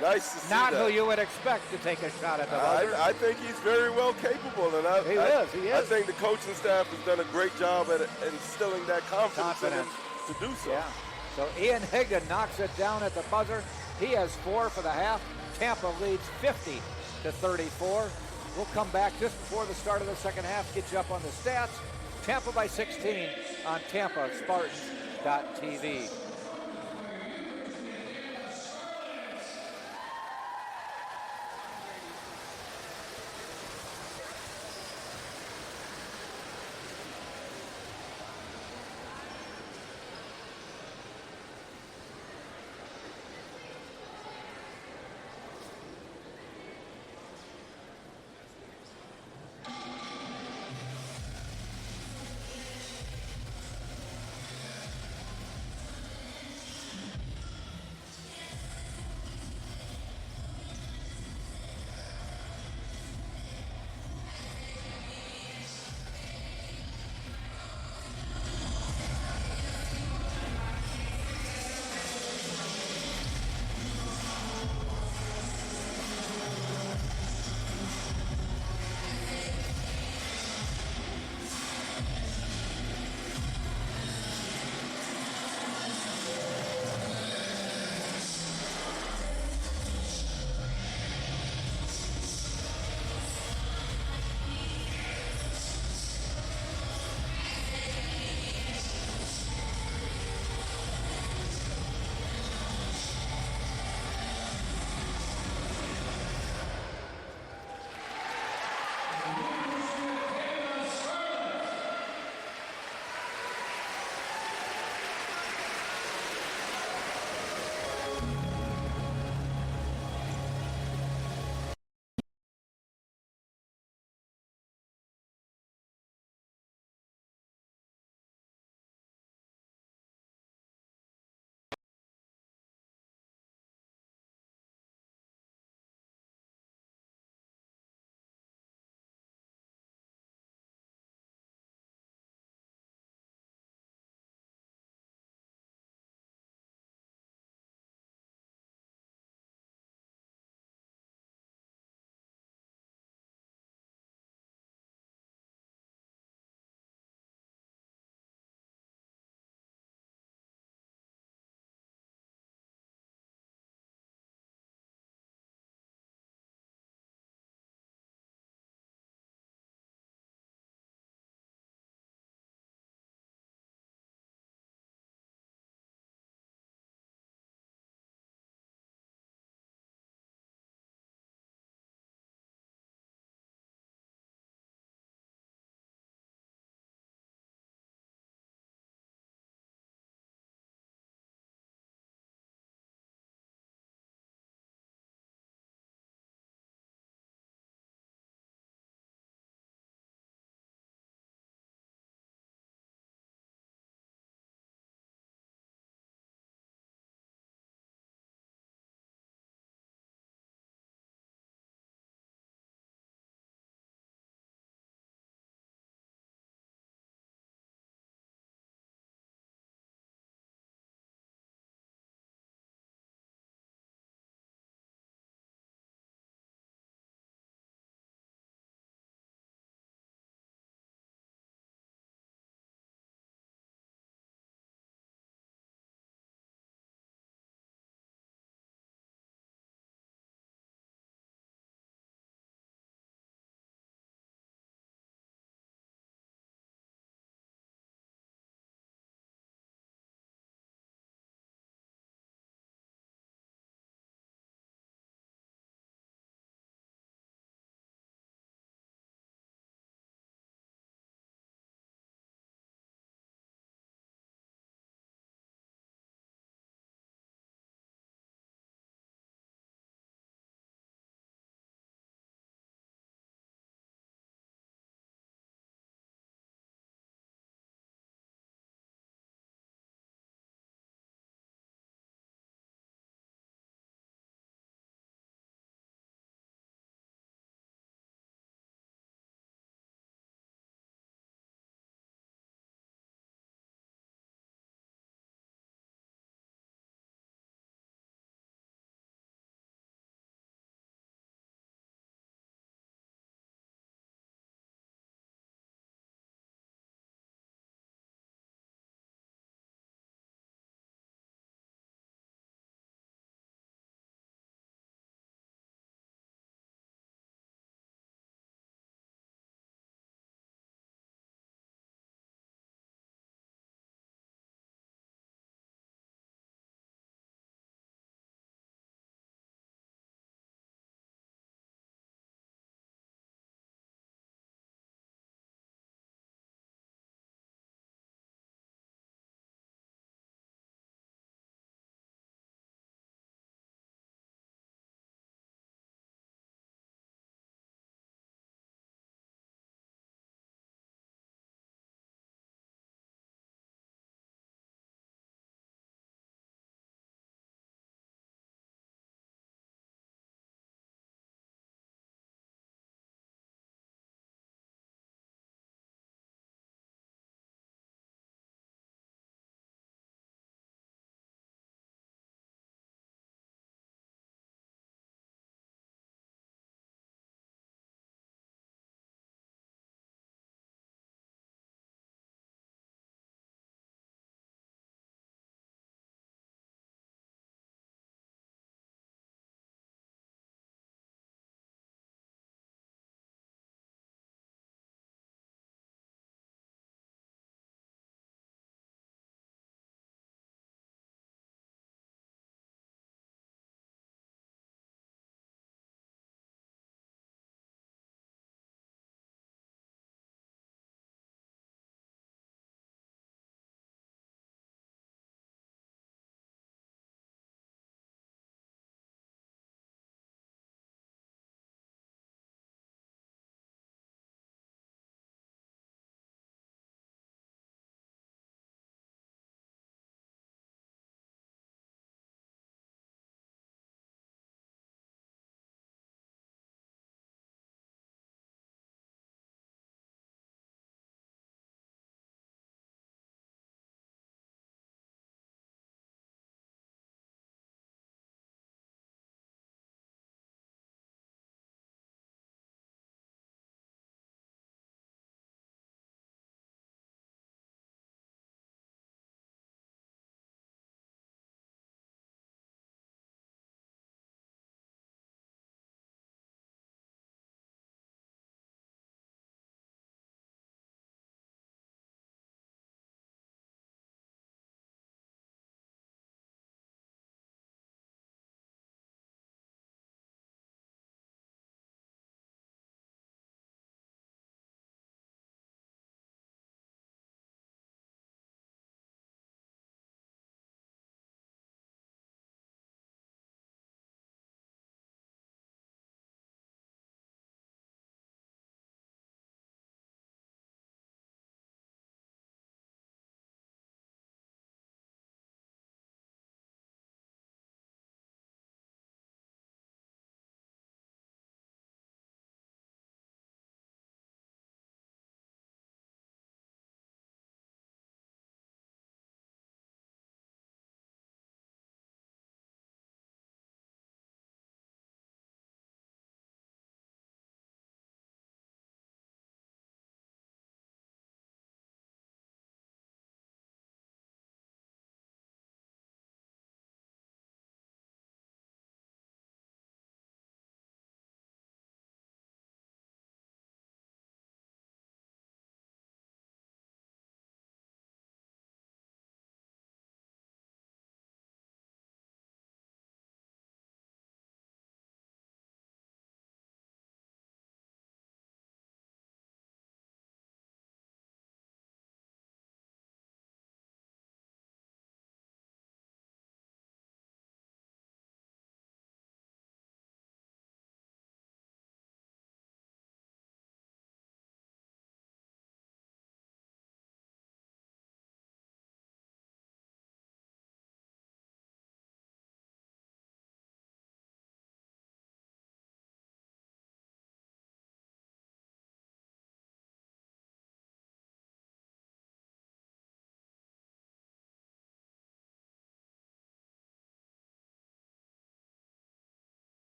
Nice to see Not that. who you would expect to take a shot at the buzzer. I think he's very well capable, and He is. I think the coaching staff has done a great job at instilling that confidence in him to do so. Yeah. So Ian Higdon knocks it down at the buzzer. He has 4 for the half. Tampa leads 50-34. We'll come back just before the start of the second half, get you up on the stats. Tampa by 16 on TampaSpartans.tv.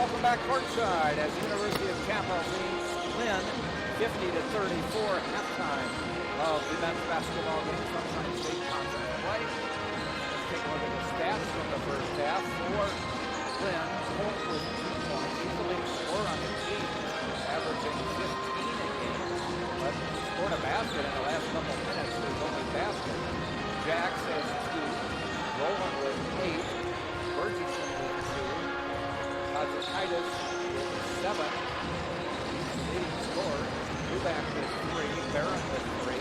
welcome back courtside as the University of Tampa leads Lynn 50-34 halftime of the men's basketball game from Sunshine State Conference play. Let's take a look at the stats from the first half. For Lynn, Holt with 2 points. He's the leading scorer on the team, averaging 15 a game. But scored a basket in the last couple of minutes. His only basket. Jax has 2. Rowland with 8. Burgess with 2. Titus with 7. Leading scorer. Luback with 3. Barron with 3.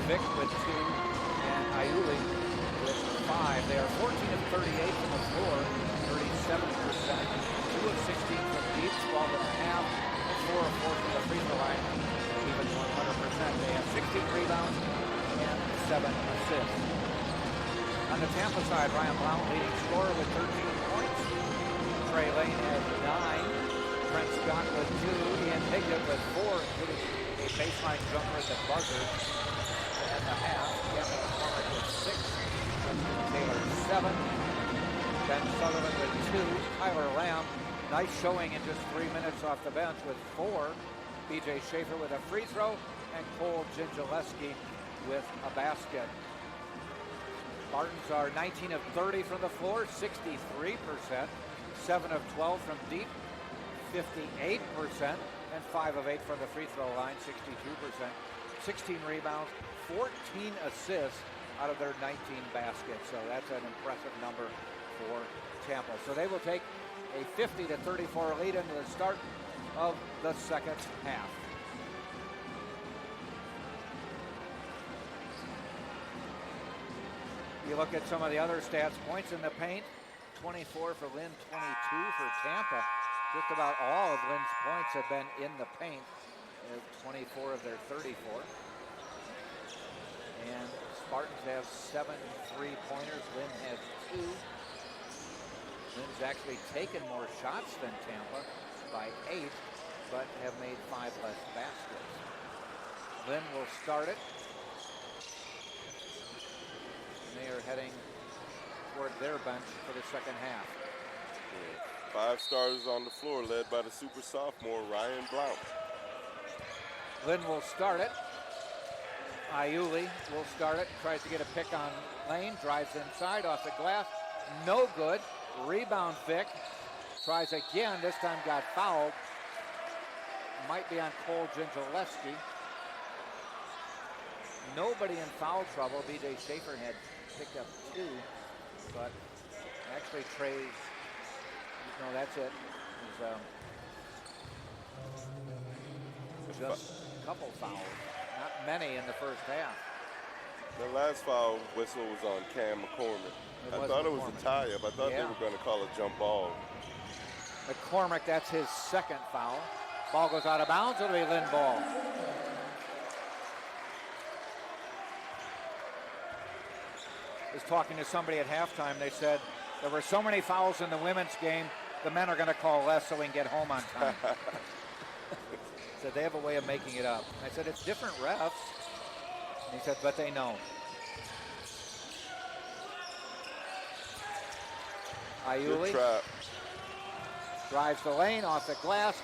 Vick with 2. And Iuli with 5. They are 14 of 38 from the floor, 37%. 2 of 16 from deep, 12 and a half. 4 of 4 from the free throw line, even 100%. They have 16 rebounds and 7 assists. On the Tampa side, Ryan Blount leading scorer with 13 points. Trey Lane has 9. Trent Scott with 2. Ian Higgett with 4, including a baseline jumper at the buzzer and the half. Campbell McCormick with 6. Taylor 7. Ben Sullivan with 2. Tyler Lamb, nice showing in just 3 minutes off the bench with 4. BJ Schaefer with a free throw. And Cole Gingileski with a basket. Spartans are 19 of 30 from the floor, 63%. 7 of 12 from deep, 58%. And 5 of 8 from the free throw line, 62%. 16 rebounds, 14 assists out of their 19 baskets. So that's an impressive number for Tampa. So they will take a 50-34 lead into the start of the second half. You look at some of the other stats, points in the paint, 24 for Lynn, 22 for Tampa. Just about all of Lynn's points have been in the paint. They have 24 of their 34. And Spartans have 7 3-pointers. Lynn has 2. Lynn's actually taken more shots than Tampa by 8, but have made 5 less baskets. Lynn will start it. They are heading toward their bench for the second half. 5 starters on the floor, led by the super sophomore, Ryan Blount. Lynn will start it. Iuli will start it. Tries to get a pick on Lane. Drives inside off the glass. No good. Rebound Vick. Tries again. This time got fouled. Might be on Cole Gingileski. Nobody in foul trouble. BJ Schaefer had picked up 2, but actually Trey, no, that's it. It was just a couple fouls, not many in the first half. The last foul whistle was on Cam McCormick. I thought it was a tie-up. I thought they were going to call a jump ball. McCormick, that's his second foul. Ball goes out of bounds. It'll be Lynn ball. Was talking to somebody at halftime. They said there were so many fouls in the women's game, the men are going to call less so we can get home on time. Said they have a way of making it up. I said it's different refs. And he said, but they know. Iuli drives the lane off the glass.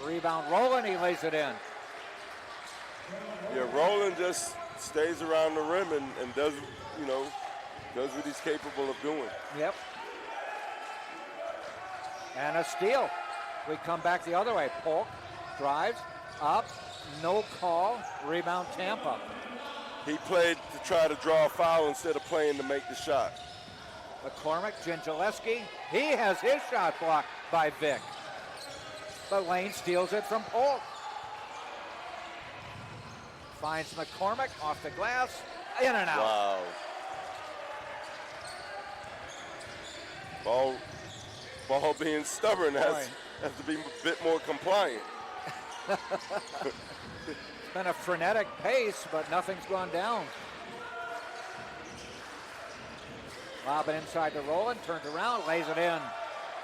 Rebound Rowland, he lays it in. Yeah, Rowland just stays around the rim and does, does what he's capable of doing. Yep. And a steal. We come back the other way. Polk drives up, no call. Rebound Tampa. He played to try to draw a foul instead of playing to make the shot. McCormick, Gingileski, he has his shot blocked by Vick. But Lane steals it from Polk. Finds McCormick off the glass, in and out. Wow. Ball being stubborn has to be a bit more compliant. It's been a frenetic pace, but nothing's gone down. Lob it inside to Rowland, turns around, lays it in.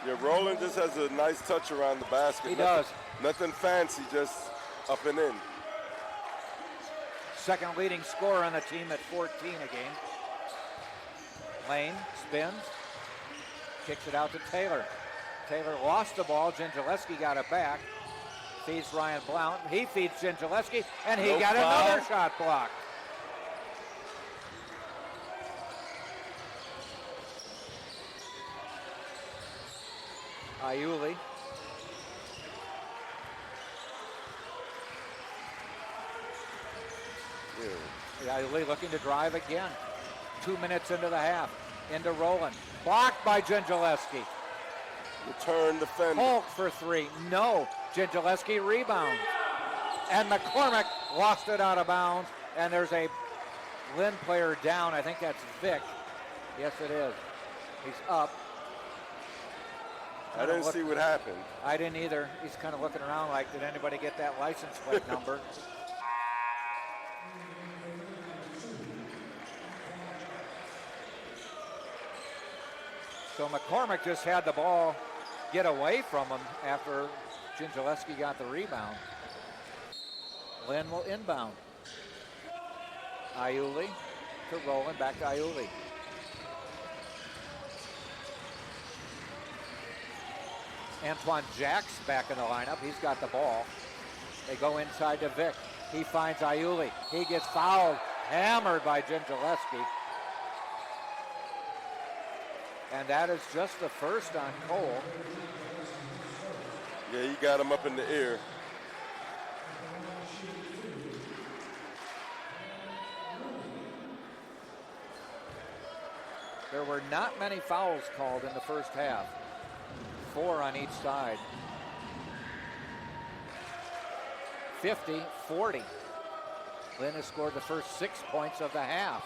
Yeah, Rowland just has a nice touch around the basket. He does. Nothing fancy, just up and in. Second leading scorer on the team at 14 a game. Lane spins, kicks it out to Taylor. Taylor lost the ball. Gingileski got it back. Feeds Ryan Blount. He feeds Gingileski, and he got another shot blocked. Iuli. Iuli looking to drive again. 2 minutes into the half. Into Rowland. Blocked by Gingileski. Return defender. Polk for three. No. Gingileski rebounds. And McCormick lost it out of bounds. And there's a Lynn player down. I think that's Vic. Yes, it is. He's up. I didn't see what happened. I didn't either. He's kind of looking around like, did anybody get that license plate number? So McCormick just had the ball get away from him after Gingileski got the rebound. Lynn will inbound. Iuli to Rowland, back to Iuli. Antoine Jacks back in the lineup. He's got the ball. They go inside to Vic. He finds Iuli. He gets fouled, hammered by Gingileski. And that is just the first on Cole. Yeah, he got him up in the ear. There were not many fouls called in the first half. 4 on each side. 50-40. Lynn has scored the first 6 points of the half.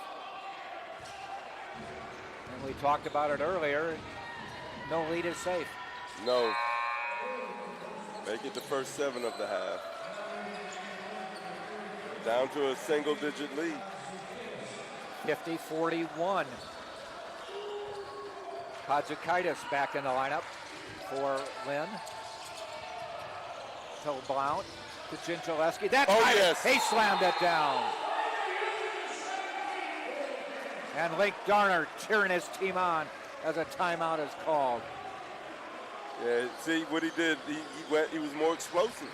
And we talked about it earlier. No lead is safe. No. Make it the first 7 of the half. Down to a single-digit lead. 50-41. Padzakaitis back in the lineup for Lynn. To Blount, to Gingileski. That's right. Yes. He slammed it down. And Link Darner cheering his team on as a timeout is called. Yeah, see what he did. He was more explosive.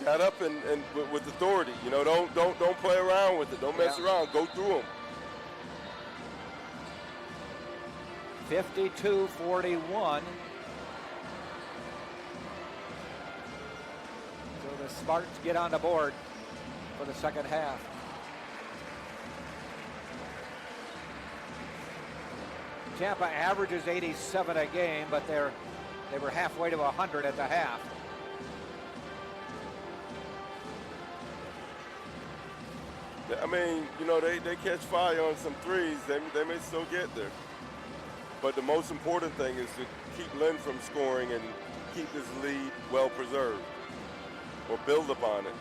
Got up and with authority. You know, don't play around with it. Don't mess around. Go through him. 52-41. So the Spartans get on the board for the second half. Tampa averages 87 a game, but they were halfway to 100 at the half. I mean, you know, they catch fire on some threes. They may still get there. But the most important thing is to keep Lynn from scoring and keep this lead well preserved or build upon it.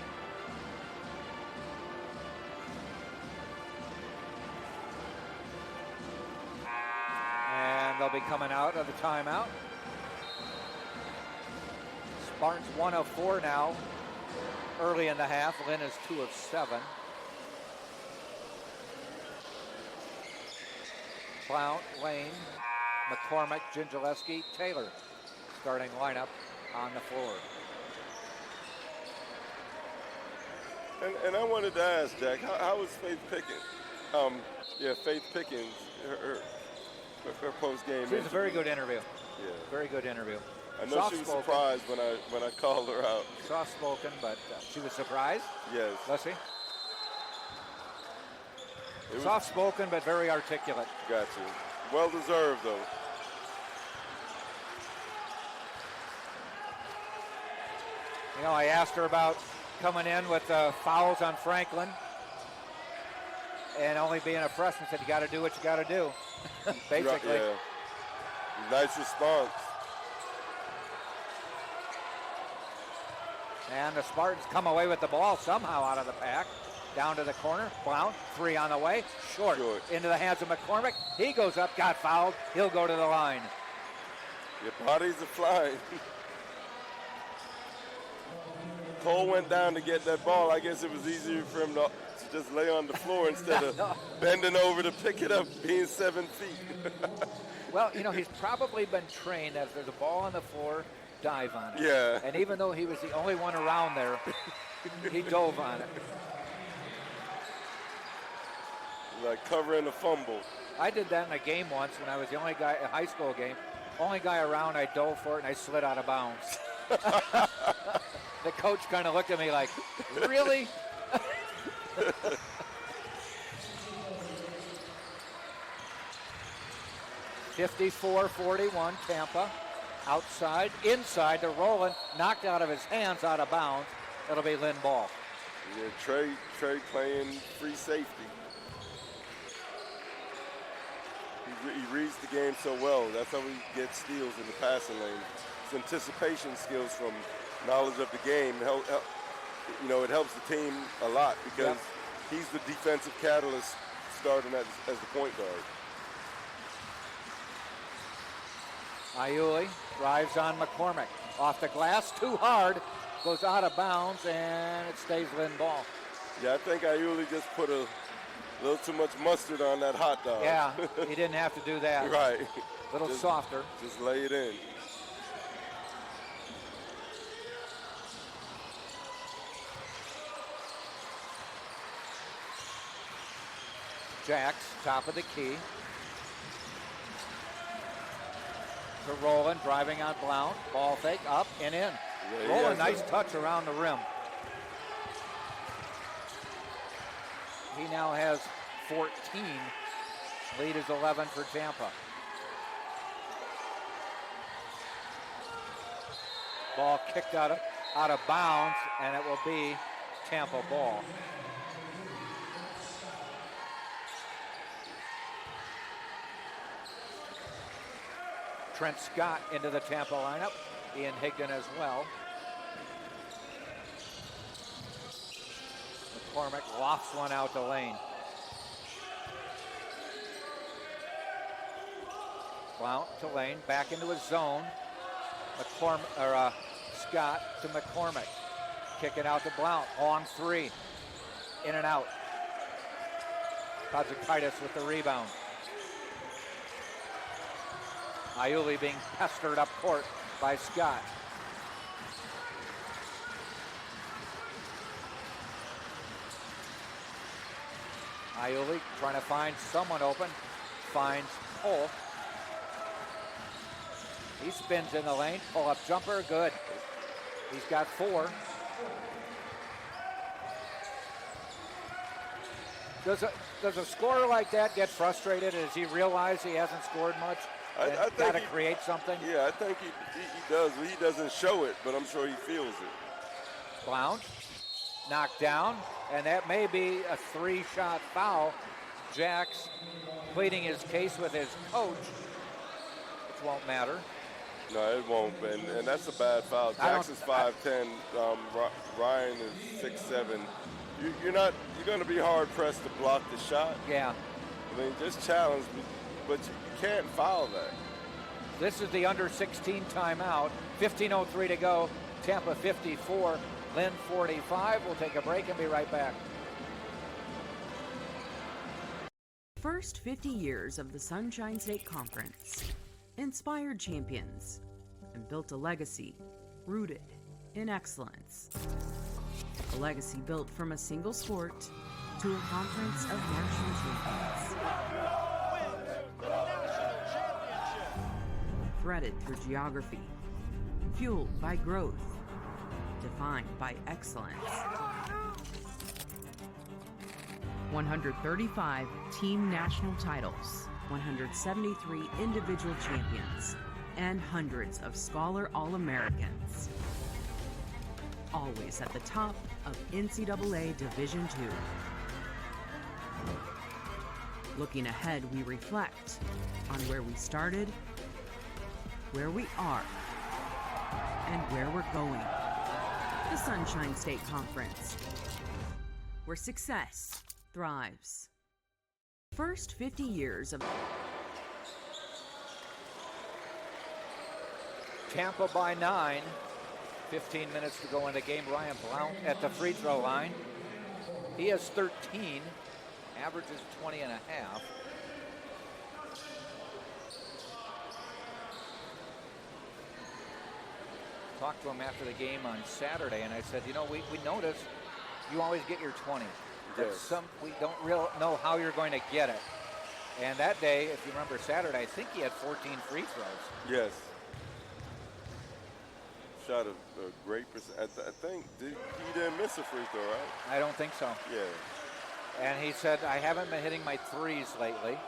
And they'll be coming out of the timeout. Spartans 1 of 4 now. Early in the half, Lynn is 2 of 7. Blount, Lane, McCormick, Gingileski, Taylor. Starting lineup on the floor. And I wanted to ask, Jack, how was Faith Pickens? Faith Pickens, her post-game It was a very good interview. Yeah. Very good interview. I know she was surprised when I called her out. Soft-spoken, but she was surprised? Yes. Let's see. Soft-spoken, but very articulate. Gotcha. Well-deserved, though. You know, I asked her about coming in with fouls on Franklin and only being a freshman. Said, you got to do what you got to do, basically. Yeah. Nice response. And the Spartans come away with the ball somehow out of the pack. Down to the corner. Blount, 3 on the way. Short. Into the hands of McCormick. He goes up, got fouled. He'll go to the line. Your bodies are flying. Cole went down to get that ball. I guess it was easier for him to to just lay on the floor instead of bending over to pick it up, being 7 feet. Well, you know, he's probably been trained as there's a ball on the floor, dive on it. Yeah. And even though he was the only one around there, he dove on it. Like covering a fumble. I did that in a game once when I was the only guy, a high school game. Only guy around, I dove for it, and I slid out of bounds. The coach kind of looked at me like, really? 54-41, Tampa. Outside, inside to Rowland, knocked out of his hands, out of bounds. It'll be Lynn ball. Yeah, Trey playing free safety. He reads the game so well. That's how he gets steals in the passing lane. His anticipation skills from knowledge of the game, it helps the team a lot because he's the defensive catalyst starting as the point guard. Iuli drives on McCormick. Off the glass, too hard. Goes out of bounds, and it stays Lynn ball. Yeah, I think Iuli just put a little too much mustard on that hot dog. Yeah, he didn't have to do that. Right. A little softer. Just lay it in. Jacks, top of the key. To Rowland, driving on Blount. Ball fake, up and in. Yeah, Rowland, nice touch around the rim. He now has 14. Lead is 11 for Tampa. Ball kicked out of bounds, and it will be Tampa ball. Trent Scott into the Tampa lineup. Ian Higdon as well. McCormick lofts one out to Lane. Blount to Lane, back into his zone. Scott to McCormick. Kick it out to Blount. Long three. In and out. Kazakaitis with the rebound. Iuli being pestered up court by Scott. Iuli trying to find someone open. Finds Polk. He spins in the lane. Pull-up jumper, good. He's got 4. Does a scorer like that get frustrated? Does he realize he hasn't scored much? I got to create something? Yeah, I think he does. He doesn't show it, but I'm sure he feels it. Blount knocked down, and that may be a 3-shot foul. Jacks pleading his case with his coach, which won't matter. No, it won't, and that's a bad foul. Jackson's 5'10", Ryan is 6'7". You're going to be hard pressed to block the shot. Yeah. I mean, just challenge, but you can't foul that. This is the under 16 timeout. 15:03 to go. Tampa 54, Lynn 45. We'll take a break and be right back. First 50 years of the Sunshine State Conference inspired champions and built a legacy rooted in excellence. A legacy built from a single sport to a conference of national champions. Threaded through geography, fueled by growth, defined by excellence. 135 team national titles, 173 individual champions, and hundreds of Scholar All-Americans. Always at the top of NCAA Division II. Looking ahead, we reflect on where we started, where we are, and where we're going. The Sunshine State Conference, where success thrives. First 50 years of Tampa by 9. 15 minutes to go in the game. Ryan Blount at the free throw line. He has 13, averages 20 and a half. Talked to him after the game on Saturday, and I said, you know, we noticed you always get your 20. Yes. We don't real know how you're going to get it. And that day, if you remember Saturday, I think he had 14 free throws. Yes. Shot a great percent. I think he didn't miss a free throw, right? I don't think so. Yeah. And he said, I haven't been hitting my threes lately.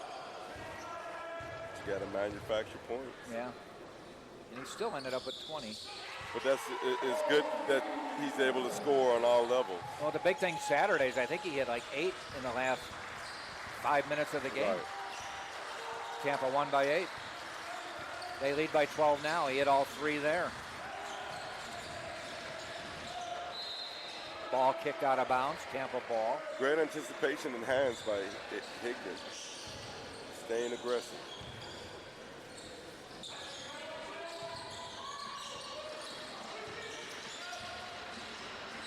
You got to manufacture points. Yeah. And he still ended up with 20. But it's good that he's able to score on all levels. Well, the big thing Saturdays, I think he hit like 8 in the last 5 minutes of the game. Right. Tampa won by 8. They lead by 12 now. He hit all 3 there. Ball kicked out of bounds. Tampa ball. Great anticipation and hands by Higdon. Staying aggressive.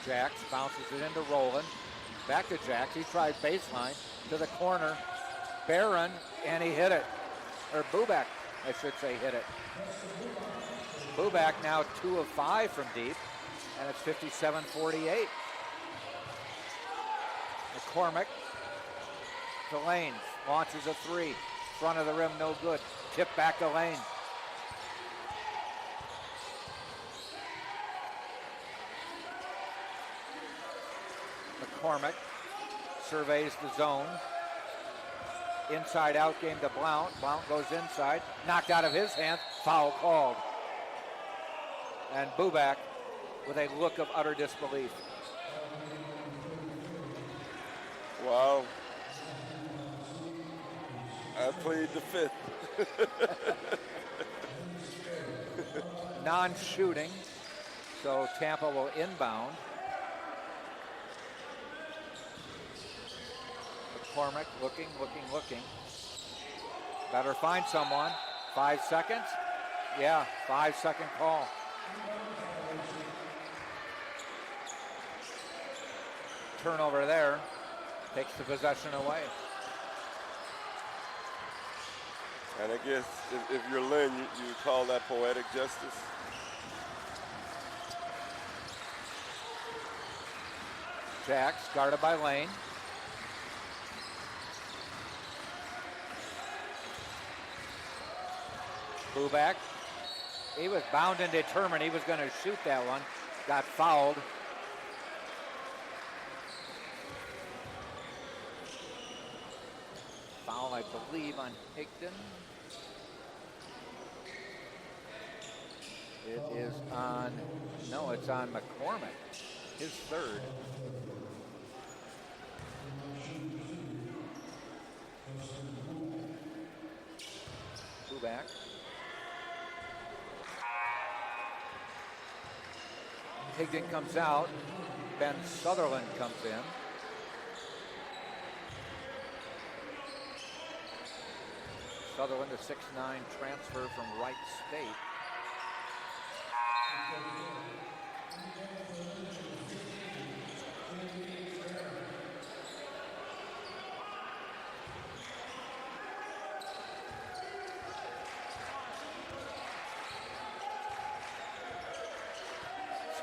Jacks bounces it into Rowland. Back to Jacks. He tried baseline to the corner. Barron, and he hit it. Or Bubak, I should say, hit it. Bubak now 2 of 5 from deep, and it's 57-48. McCormick to Lane. Launches a 3. Front of the rim, no good. Tip back to Lane. McCormick surveys the zone. Inside out game to Blount. Blount goes inside. Knocked out of his hands. Foul called. And Bubak with a look of utter disbelief. Wow. I played the 5th. Non-shooting. So Tampa will inbound. McCormick looking. Better find someone. 5 seconds. Yeah, 5-second call. Turnover there. Takes the possession away. And I guess if you're Lynn, you call that poetic justice. Jacks guarded by Lane. Bubak. He was bound and determined he was going to shoot that one. Got fouled. Foul, I believe, on Higdon. It is on, no, it's on McCormick, his 3rd. Bubak. Higdon comes out. Ben Sutherland comes in. Sutherland, a 6'9" transfer from Wright State.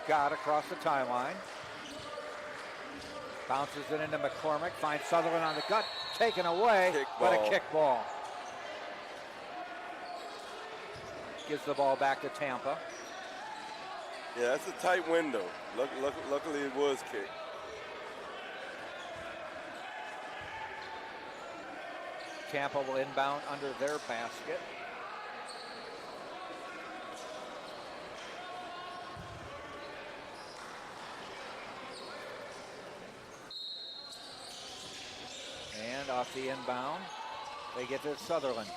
Scott across the timeline. Bounces it into McCormick. Finds Sutherland on the gut. Taken away, but a kick ball. Gives the ball back to Tampa. Yeah, that's a tight window. Luckily it was kicked. Tampa will inbound under their basket. And off the inbound, they get to Sutherland.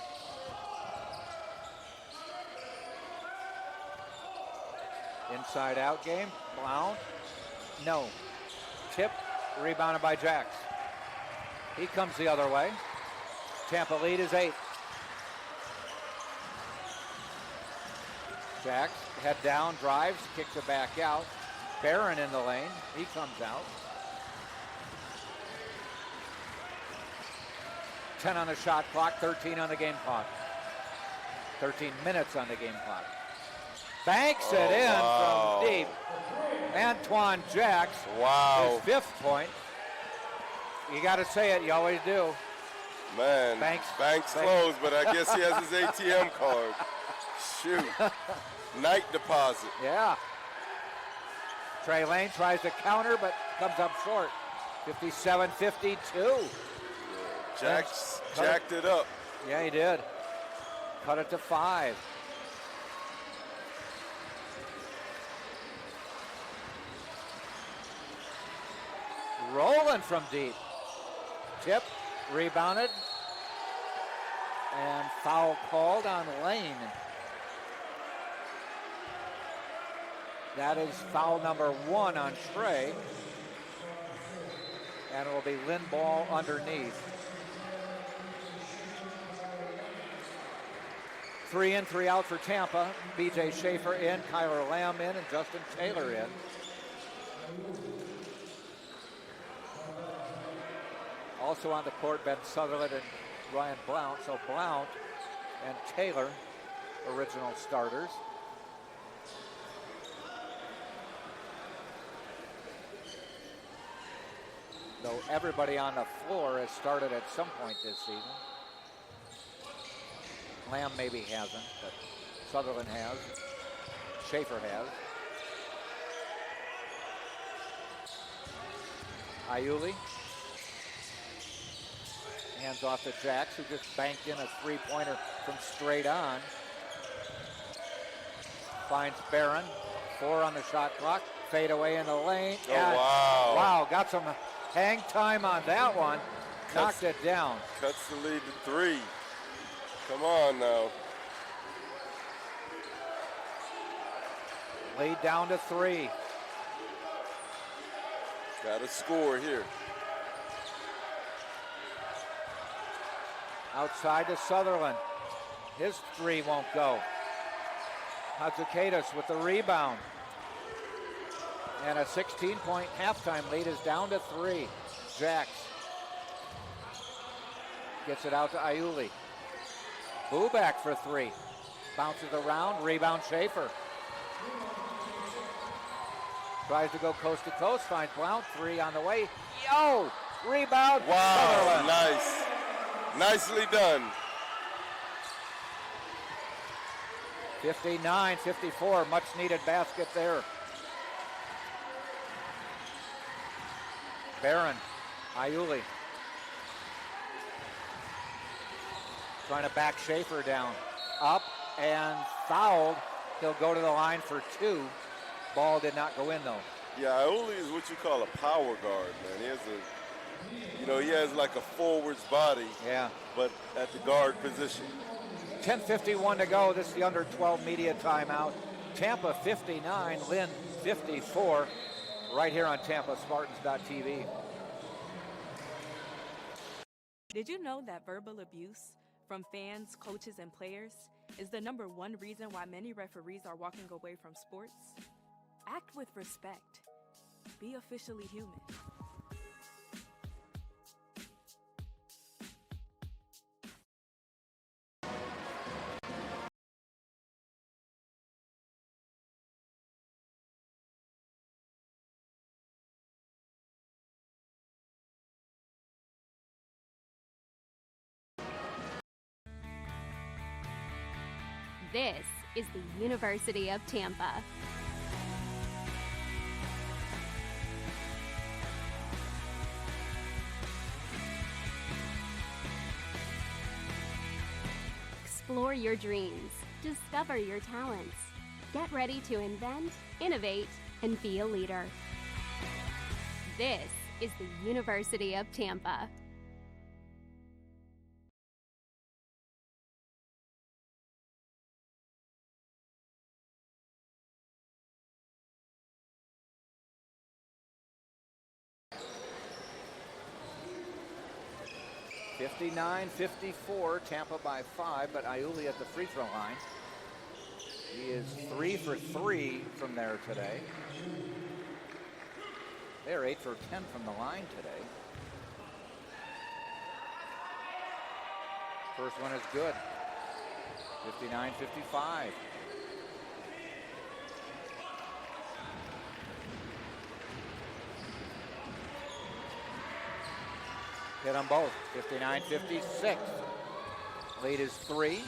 Inside out game, Blount, no. Tip, rebounded by Jacks. He comes the other way. Tampa lead is 8. Jacks, head down, drives, kicks it back out. Barron in the lane, he comes out. 10 on the shot clock, 13 on the game clock. 13 minutes on the game clock. Banks it in from deep. Antoine Jacks, his 5th point. You got to say it, you always do. Man, Banks closed, but I guess he has his ATM card. Shoot. Night deposit. Yeah. Trey Lane tries to counter, but comes up short. 57-52. Jacked it up. Yeah, he did. Cut it to 5. Rolling from deep. Tip, rebounded, and foul called on Lane. That is foul number 1 on Trey. And it will be Lynn ball underneath. 3 in, 3 out for Tampa. B.J. Schaefer in, Kyler Lamb in, and Justin Taylor in. Also on the court, Ben Sutherland and Ryan Blount. So Blount and Taylor, original starters. Though everybody on the floor has started at some point this season. Lamb maybe hasn't, but Sutherland has. Schaefer has. Iuli. Hands off to Jacks, who just banked in a 3-pointer from straight on. Finds Barron. 4 on the shot clock. Fade away in the lane. Oh, wow. Wow, got some hang time on that one. Knocked it down. Cuts the lead to 3. Come on now. Lead down to 3. Got to score here. Outside to Sutherland. His 3 won't go. Hatzikadis with the rebound. And a 16-point halftime lead is down to 3. Jacks gets it out to Iuli. Buback for 3. Bounces around, rebound Schaefer. Tries to go coast to coast, finds Blount, 3 on the way. Yo! Rebound, wow, Sutherland. Nice. Nicely done. 59-54, much needed basket there. Barron, Iuli. Trying to back Schaefer down. Up and fouled. He'll go to the line for 2. Ball did not go in though. Yeah, Iuli is what you call a power guard, man. He has he has like a forward's body. Yeah. But at the guard position. 10:51 to go. This is the under 12 media timeout. Tampa 59, Lynn 54. Right here on TampaSpartans.tv. Did you know that verbal abuse from fans, coaches, and players is the number 1 reason why many referees are walking away from sports? Act with respect. Be officially human. This is the University of Tampa. Explore your dreams. Discover your talents. Get ready to invent, innovate, and be a leader. This is the University of Tampa. (59-54), Tampa by 5, but Iuli at the free throw line. He is 3 for 3 from there today. They're 8 for 10 from the line today. First one is good. 59-55. Hit them both. 59-56. Lead is 3.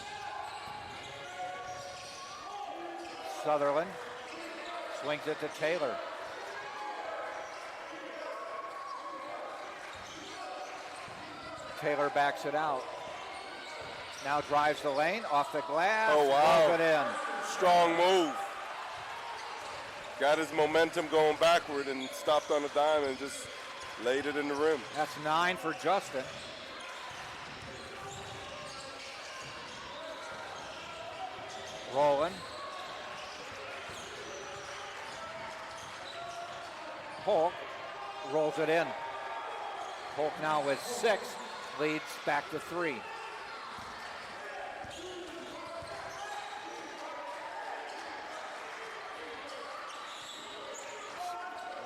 Sutherland swings it to Taylor. Taylor backs it out. Now drives the lane, off the glass. Oh, wow. It in. Strong move. Got his momentum going backward and stopped on a dime and just laid it in the rim. That's 9 for Justin. Rolling. Polk rolls it in. Polk now with 6, leads back to 3.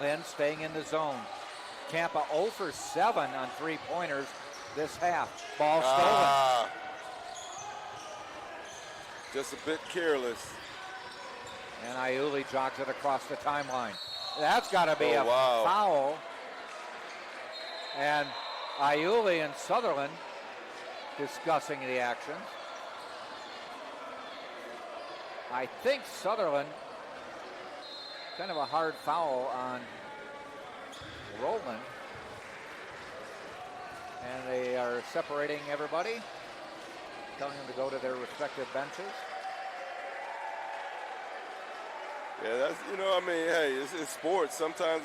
Lynn staying in the zone. Tampa 0 for 7 on 3-pointers this half. Ball stolen. Just a bit careless. And Iuli jogs it across the timeline. That's got to be a wow. foul. And Iuli and Sutherland discussing the action. I think Sutherland, kind of a hard foul on Rowland. And they are separating everybody, telling them to go to their respective benches. Yeah, that's, I mean, hey, it's sports. Sometimes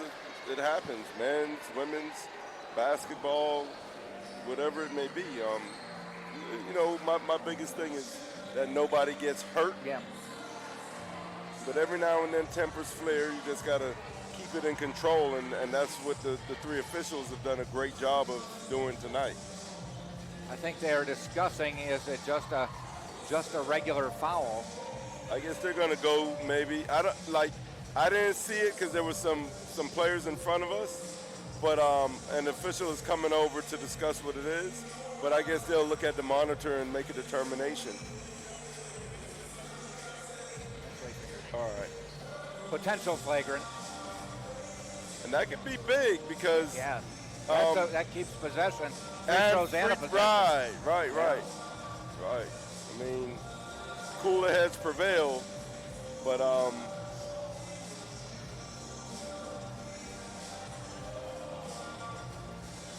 it happens. Men's, women's, basketball, whatever it may be. My biggest thing is that nobody gets hurt. Yeah. But every now and then tempers flare. You just got to keep it in control, and that's what the 3 officials have done a great job of doing tonight. I think they are discussing, is it just a regular foul? I guess they're going to go maybe. I didn't see it because there were some players in front of us, but an official is coming over to discuss what it is. But I guess they'll look at the monitor and make a determination. All right. Potential flagrant. And that could be big because Yeah. That keeps possession. Free and throws and a possession. Right. I mean, cooler heads prevail, but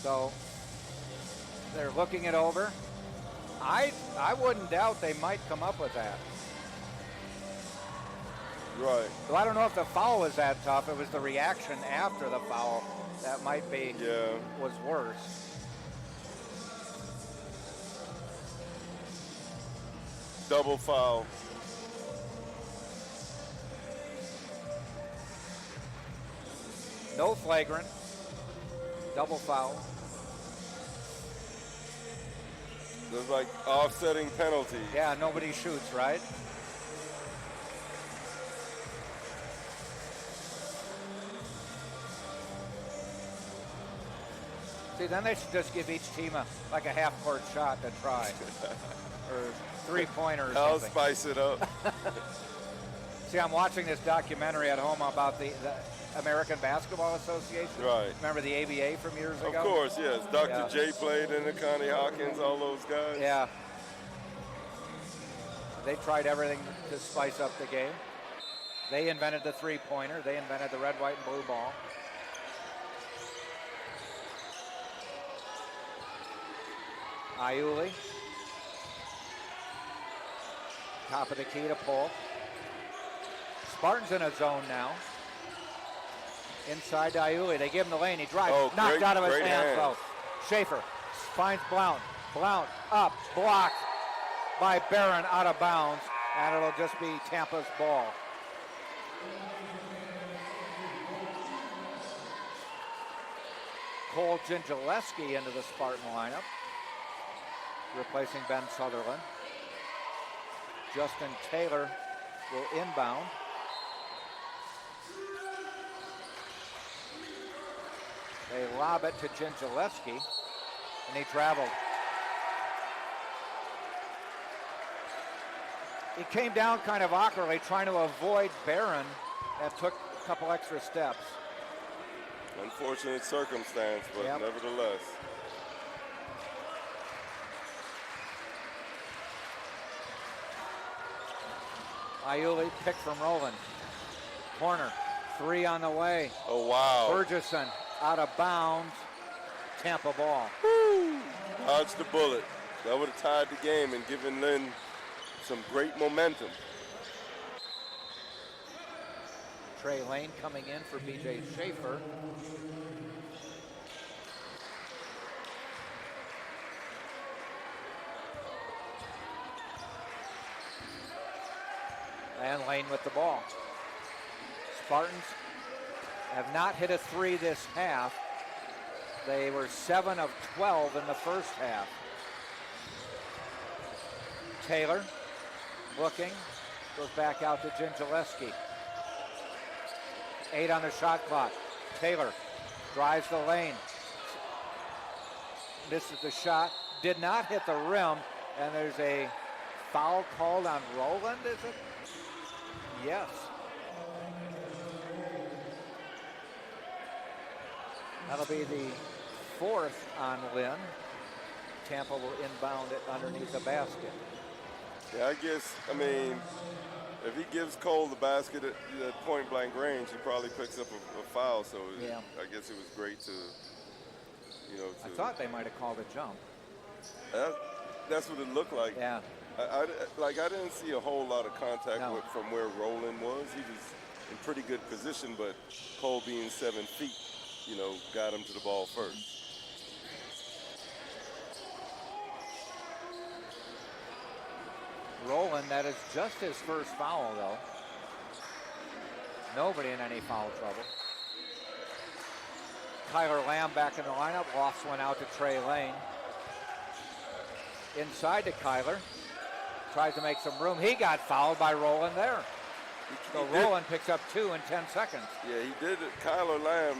so they're looking it over. I wouldn't doubt they might come up with that. right. So I don't know if the foul was that tough. It was the reaction after the foul that might be was worse. Double foul. No flagrant. Double foul. There's like offsetting penalty. Yeah, nobody shoots, right? See, then they should just give each team a half-court shot to try, or three-pointer or I'll something. spice it up. See, I'm watching this documentary at home about the American Basketball Association. Right. Remember the ABA from years ago? Of course, yes. Dr. Yeah. J played in it, Connie Hawkins, all those guys. Yeah. They tried everything to spice up the game. They invented the three-pointer. They invented the red, white, and blue ball. Iuli. Top of the key to Polk. Spartans in a zone now. Inside to Iuli. They give him the lane. He drives. Oh, knocked great, out of his great hands, though. hands. Schaefer finds Blount. Blount up. Blocked by Barron out of bounds. And it'll just be Tampa's ball. Cole Gingileski into the Spartan lineup, replacing Ben Sutherland. Justin Taylor will inbound. They lob it to Gingileski, and he traveled. He came down kind of awkwardly, trying to avoid Barron, and took a couple extra steps. Unfortunate circumstance, but nevertheless. Iuli picked from Rowland. Corner, 3 on the way. Oh, wow. Ferguson out of bounds. Tampa ball. Dodged the bullet. That would have tied the game and given Lynn some great momentum. Trey Lane coming in for B.J. Schaefer. And Lane with the ball. Spartans have not hit a 3 this half. They were 7 of 12 in the first half. Taylor looking, goes back out to Gingileski. 8 on the shot clock. Taylor drives the lane. Misses the shot, did not hit the rim, and there's a foul called on Rowland, is it? Yes. That'll be the 4th on Lynn. Tampa will inbound it underneath the basket. Yeah, I mean, if he gives Cole the basket at point blank range, he probably picks up a foul. So I guess it was great to, I thought they might have called a jump. That's what it looked like. Yeah. I didn't see a whole lot of contact from where Rowland was. He was in pretty good position, but Cole being 7 feet, got him to the ball first. Rowland, that is just his first foul, though. Nobody in any foul trouble. Kyler Lamb back in the lineup, lofts one out to Trey Lane. Inside to Kyler. Tries to make some room. He got fouled by Rowland there. So Rowland picks up 2 in 10 seconds. Yeah, he did it. Kyler Lamb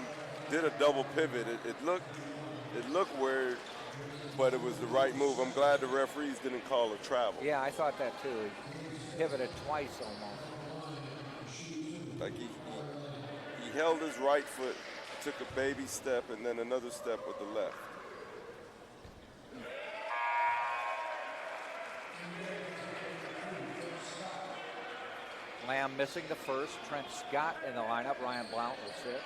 did a double pivot. It looked weird, but it was the right move. I'm glad the referees didn't call a travel. Yeah, I thought that too. He pivoted twice almost. Like he held his right foot, took a baby step, and then another step with the left. Lamb missing the first. Trent Scott in the lineup. Ryan Blount will sit.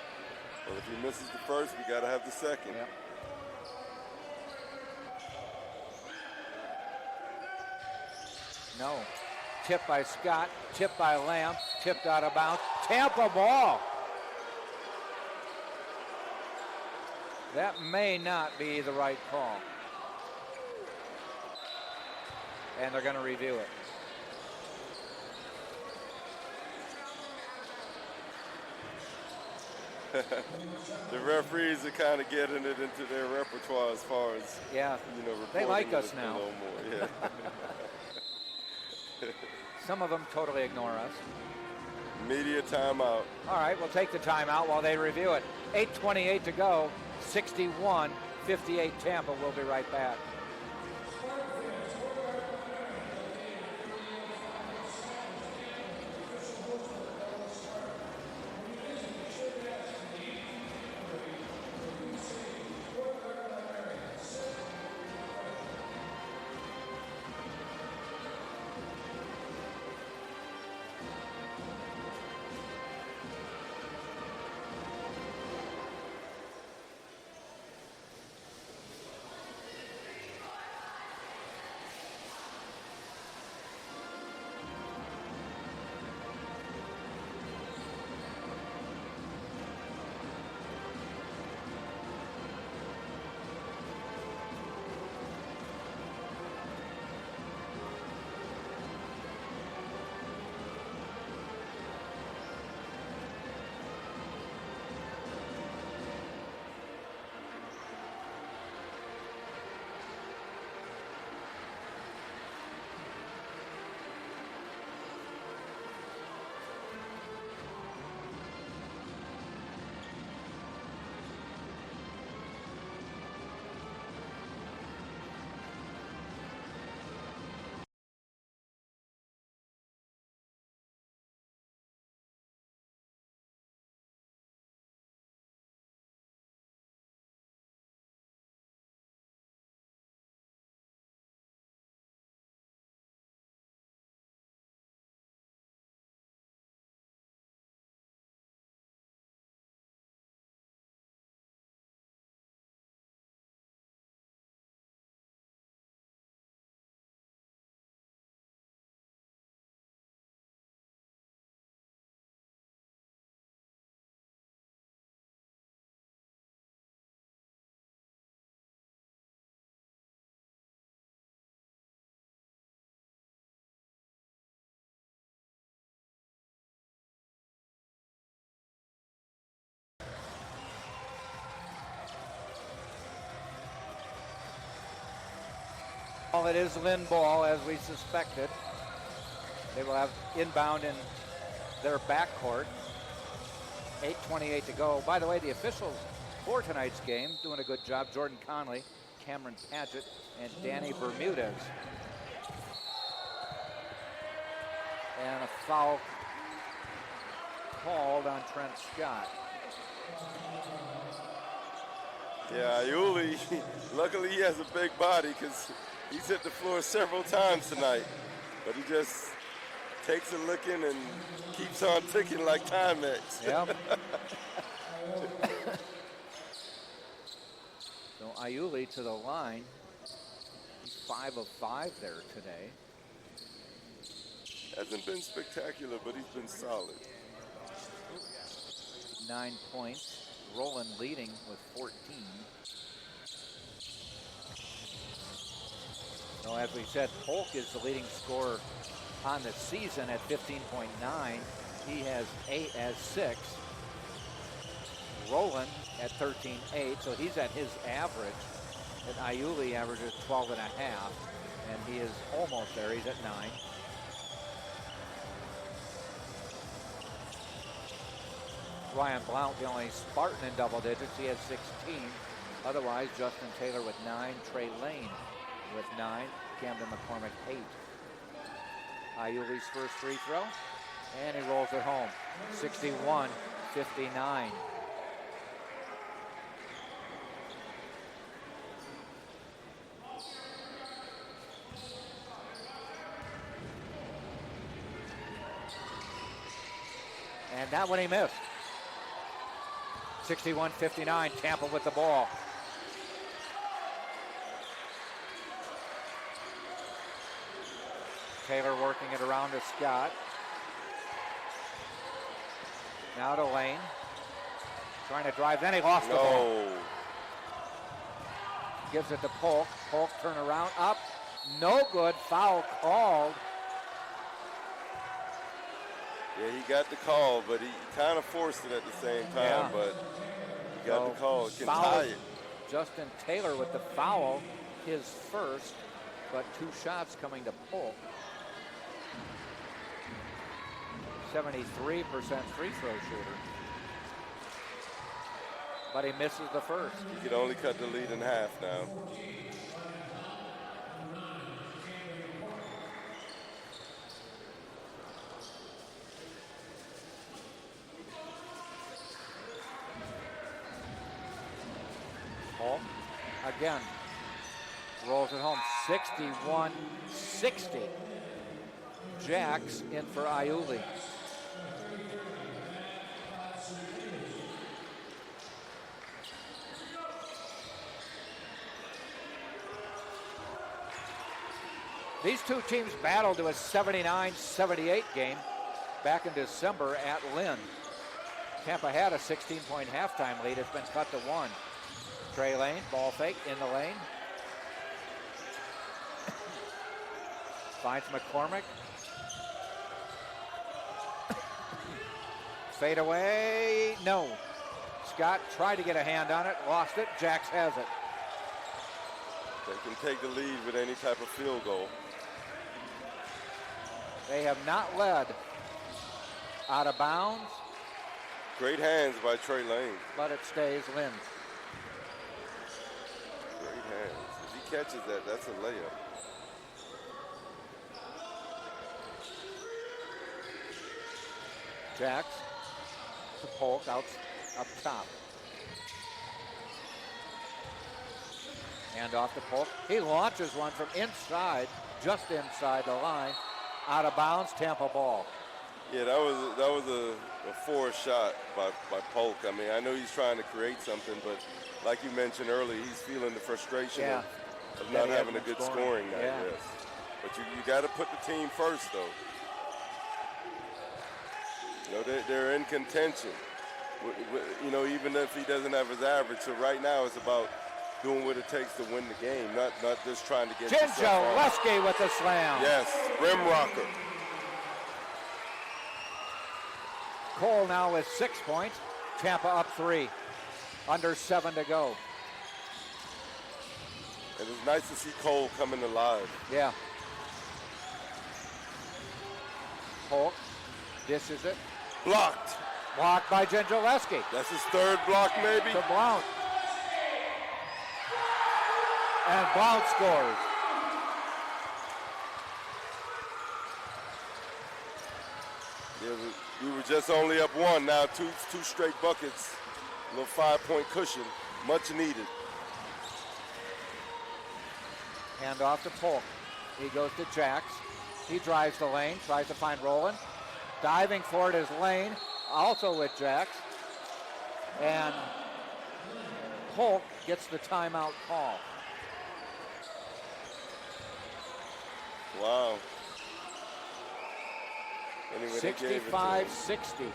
Well, if he misses the first, we got to have the second. Yep. No. Tipped by Scott. Tipped by Lamb. Tipped out of bounds. Tampa ball. That may not be the right call. And they're going to review it. The referees are kind of getting it into their repertoire as far as they like us now. A little more. Yeah. Some of them totally ignore us. Media timeout. All right, we'll take the timeout while they review it. 8:28 to go. 61-58 Tampa. We'll be right back. Well, it is Lynn ball, as we suspected. They will have inbound in their backcourt. 8:28 to go. By the way, the officials for tonight's game doing a good job. Jordan Conley, Cameron Padgett, and Danny Bermudez. And a foul called on Trent Scott. Yeah, Iuli, luckily he has a big body because he's hit the floor several times tonight. But he just takes a licking and keeps on ticking like Timex. Yep. So Iuli to the line. He's 5 of 5 there today. Hasn't been spectacular, but he's been solid. 9 points. Roland leading with 14. So as we said, Polk is the leading scorer on the season at 15.9. He has 6. Roland at 13.8, so he's at his average. And Iuli averages 12.5, and he is almost there. He's at 9. Ryan Blount, the only Spartan in double digits. He has 16. Otherwise, Justin Taylor with 9. Trey Lane with 9. Camden McCormick 8. Iuli's first free throw, and he rolls it home. 61-59. And that one he missed. 61-59, Tampa with the ball. Taylor working it around to Scott. Now to Lane. Trying to drive, then he lost the ball. Gives it to Polk. Polk turn around, up. No good, foul called. Yeah, he got the call, but he kind of forced it at the same time, but he got the call. It can tie it. Justin Taylor with the foul, his first, but 2 shots coming to Polk. 73% free throw shooter. But he misses the first. He could only cut the lead in half now. Polk again rolls it home. 61-60. Jacks in for Iuli. These two teams battled to a 79-78 game back in December at Lynn. Tampa had a 16-point halftime lead. It's been cut to 1. Trey Lane, ball fake in the lane. Finds McCormick. Fade away, no. Scott tried to get a hand on it, lost it. Jacks has it. They can take the lead with any type of field goal. They have not led. Out of bounds. Great hands by Trey Lane. But it stays Lynn. Great hands. If he catches that, that's a layup. Jacks to Polk out up top. Hand off to Polk. He launches one from inside, just inside the line. Out of bounds, Tampa ball. Yeah, that was a forced shot by Polk. I mean, I know he's trying to create something, but like you mentioned earlier, he's feeling the frustration of not having a good scoring night. Yeah. Yes. But you got to put the team first, though. You know, they're in contention. You know, even if he doesn't have his average. So right now it's about doing what it takes to win the game, not just trying to get Jinjo Lusky with the slam. Yes, rim rocker. Cole now with 6 points. Tampa up 3. Under 7 to go. And it's nice to see Cole coming alive. Yeah. Polk dishes it. Blocked. Blocked by Gengileski. That's his third block, maybe. To Blount. And Blount scores. Yeah, we were just only up one. Now two straight buckets. A little 5-point cushion. Much needed. Hand off to Polk. He goes to Jax. He drives the lane, tries to find Rowland. Diving for it is Lane, also with Jax. And Polk gets the timeout call. Wow. Anyway, 65-60.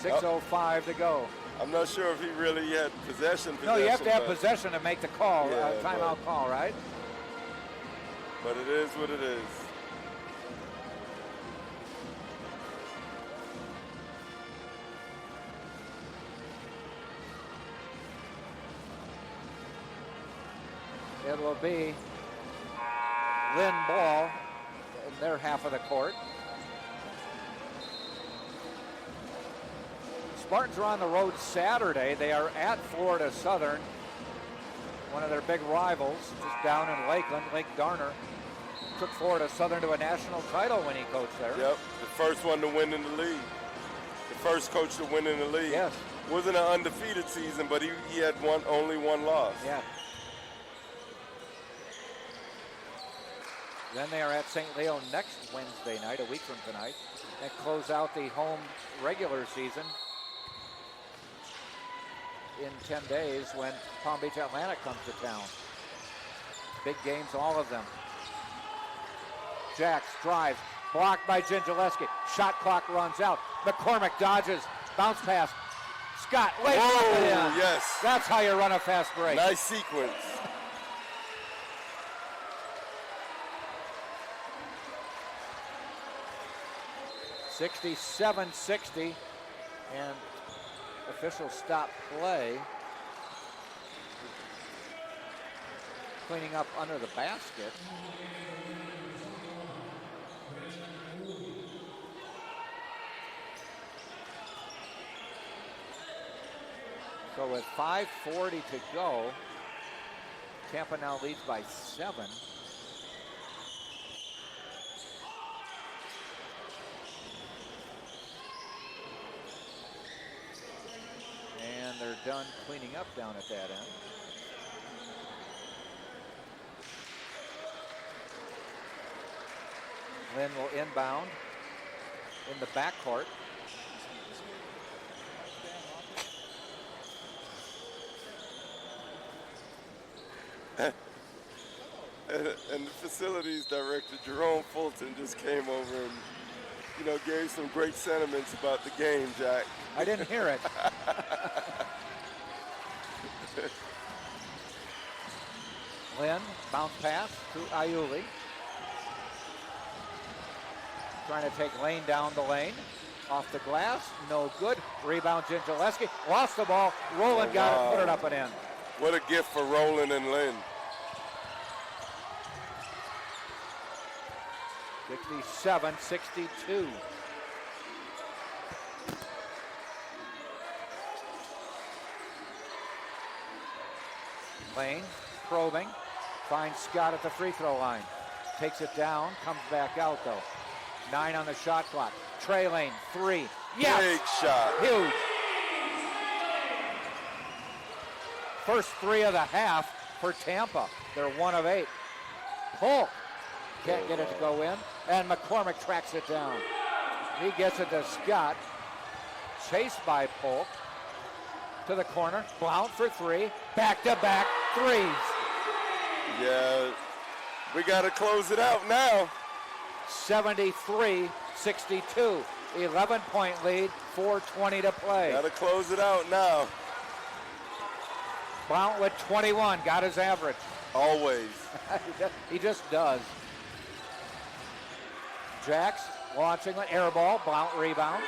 6:05 to go. I'm not sure if he really had possession. No, you have to have possession to make the call, Yeah, timeout call, right? But it is what it is. It will be Lynn ball in their half of the court. Spartans are on the road Saturday. They are at Florida Southern, one of their big rivals, just down in Lakeland. Lake Garner took Florida Southern to a national title when he coached there. Yep, the first one to win in the league. The first coach to win in the league. Yes. Wasn't an undefeated season, but he had only one loss. Yeah. Then they are at St. Leo next Wednesday night, a week from tonight, and close out the home regular season in 10 days when Palm Beach Atlantic comes to town. Big games, all of them. Jax drives, blocked by Gengileski. Shot clock runs out. McCormick dodges, bounce pass. Scott, lays it in. Yes. That's how you run a fast break. Nice sequence. $67-60, and officials stop play. Cleaning up under the basket. So with 5:40 to go, Tampa now leads by 7. And they're done cleaning up down at that end. Lynn will inbound in the backcourt. And the facilities director, Jerome Fulton, just came over and, gave some great sentiments about the game, Jack. I didn't hear it. Lynn, bounce pass to Iuli. Trying to take Lane down the lane. Off the glass, no good. Rebound, Gengileski. Lost the ball. Rowland got it, put it up and in. What a gift for Rowland and Lynn. 67-62. Lane probing, finds Scott at the free throw line. Takes it down, comes back out though. 9 on the shot clock. Trey Lane, 3. Yes! Big shot. Huge. First 3 of the half for Tampa. They're 1 of 8. Polk can't get it to go in, and McCormick tracks it down. He gets it to Scott. Chased by Polk. To the corner. Blount for 3. Back-to-back threes. Yeah, we got to close it out now. 73-62. 11-point lead, 4:20 to play. Got to close it out now. Blount with 21, got his average. Always. He just does. Jax launching an air ball, Blount rebound.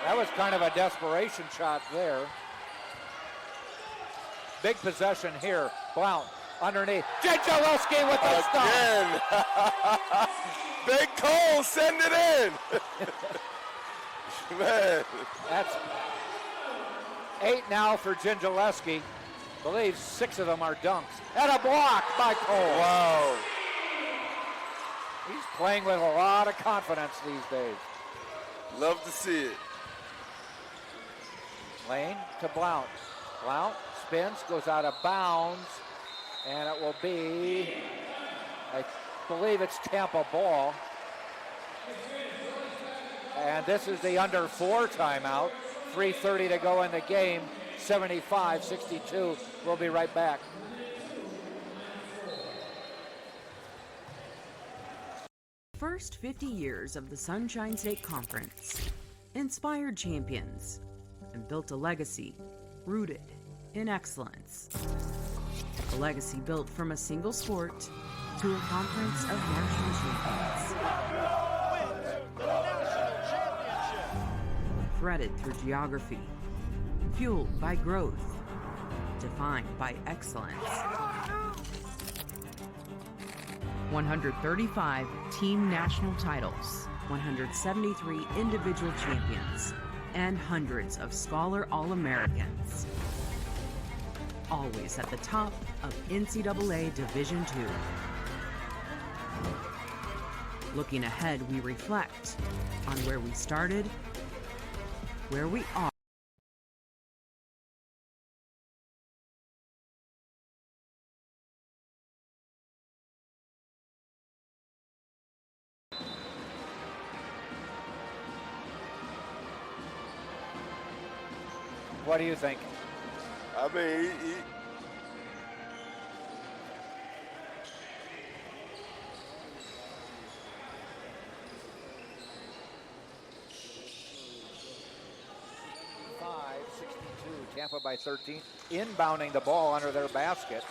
That was kind of a desperation shot there. Big possession here. Blount underneath. Jędrzejewski with the stop. Again. Big Cole, send it in. Man. That's 8 now for Jędrzejewski. I believe 6 of them are dunks. And a block by Cole. Wow. He's playing with a lot of confidence these days. Love to see it. Lane to Blount. Blount spins, goes out of bounds, and it will be, I believe it's Tampa ball. And this is the under 4 timeout. 3:30 to go in the game. 75-62. We'll be right back. First 50 years of the Sunshine State Conference inspired champions and built a legacy rooted in excellence. A legacy built from a single sport to a conference of national champions. Threaded through geography, fueled by growth, defined by excellence. 135 team national titles, 173 individual champions, and hundreds of Scholar All-Americans. Always at the top of NCAA Division II. Looking ahead, we reflect on where we started, where we are. What do you think? I mean, he 62, Tampa by 13. Inbounding the ball under their basket.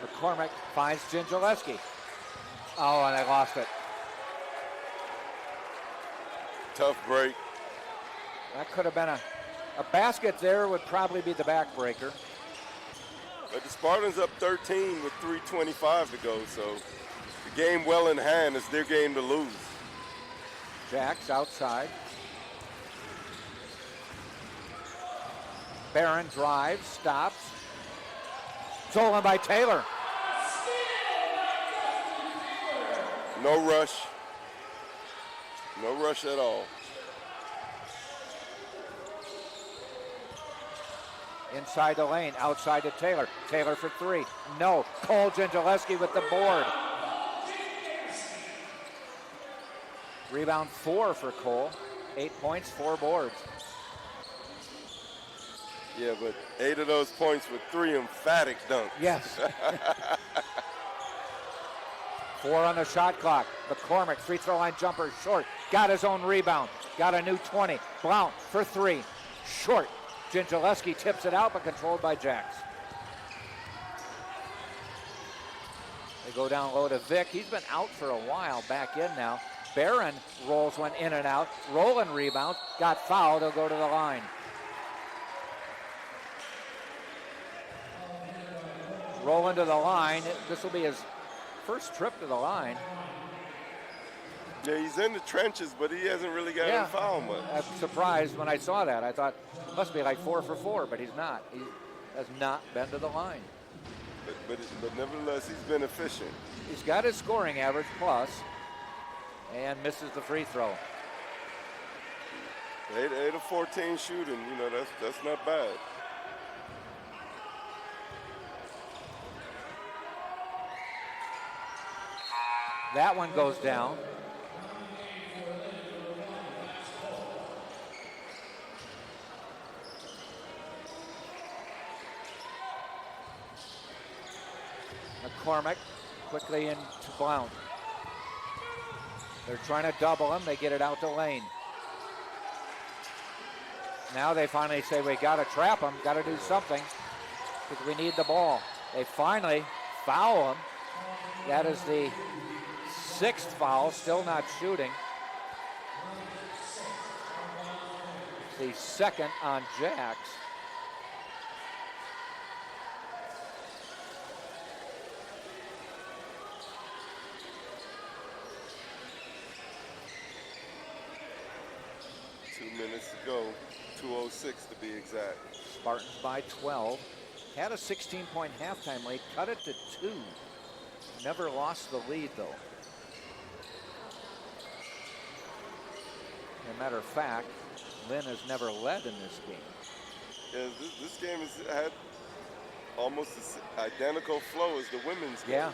McCormick finds Jędrzejewski. Oh, and they lost it. tough break. That could have been a basket there would probably be the backbreaker. But the Spartans up 13 with 3:25 to go, so the game well in hand. It's their game to lose. Jacks outside. Barron drives, stops. Stolen by Taylor. No rush. No rush at all. Inside the lane, outside to Taylor. Taylor for three. No. Cole Jędrzejewski with the board. Rebound 4 for Cole. 8 points, 4 boards. Yeah, but 8 of those points were 3 emphatic dunks. Yes. 4 on the shot clock. McCormick, free throw line jumper, short. Got his own rebound. Got a new 20. Blount for 3. Short. Jędrzejewski tips it out, but controlled by Jacks. They go down low to Vic. He's been out for a while, back in now. Barron rolls one in and out. Rowland rebounds, got fouled, he'll go to the line. Rowland to the line. This will be his first trip to the line. Yeah, he's in the trenches, but he hasn't really got in foul much. I'm surprised when I saw that. I thought, must be like 4 for 4, but he's not. He has not been to the line. But nevertheless, he's been efficient. He's got his scoring average plus and misses the free throw. 8 of 14 shooting, you know, that's not bad. That one goes down. McCormick quickly into Blount. They're trying to double him. They get it out to Lane. Now they finally say, we got to trap him, got to do something because we need the ball. They finally foul him. That is the 6th foul, still not shooting. It's the 2nd on Jacks. 2 minutes to go, 2:06 to be exact. Spartans by 12. Had a 16-point halftime lead, cut it to 2. Never lost the lead, though. As a matter of fact, Lynn has never led in this game. Yeah, this game has had almost an identical flow as the women's game. Yeah.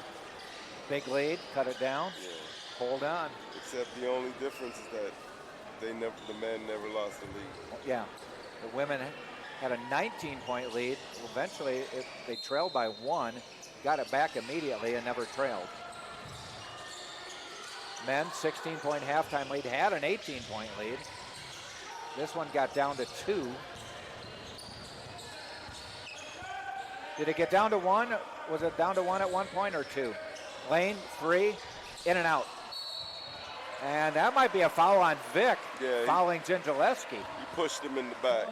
Big lead, cut it down, Yeah. hold on. Except the only difference is that the men never lost the lead. Yeah, the women had a 19-point lead. Eventually, they trailed by 1, got it back immediately and never trailed. Men, 16-point halftime lead, had an 18-point lead. This one got down to 2. Did it get down to 1? Was it down to 1 at one point or 2? Lane, 3, in and out. And that might be a foul on Vic, fouling Gingileski. He pushed him in the back.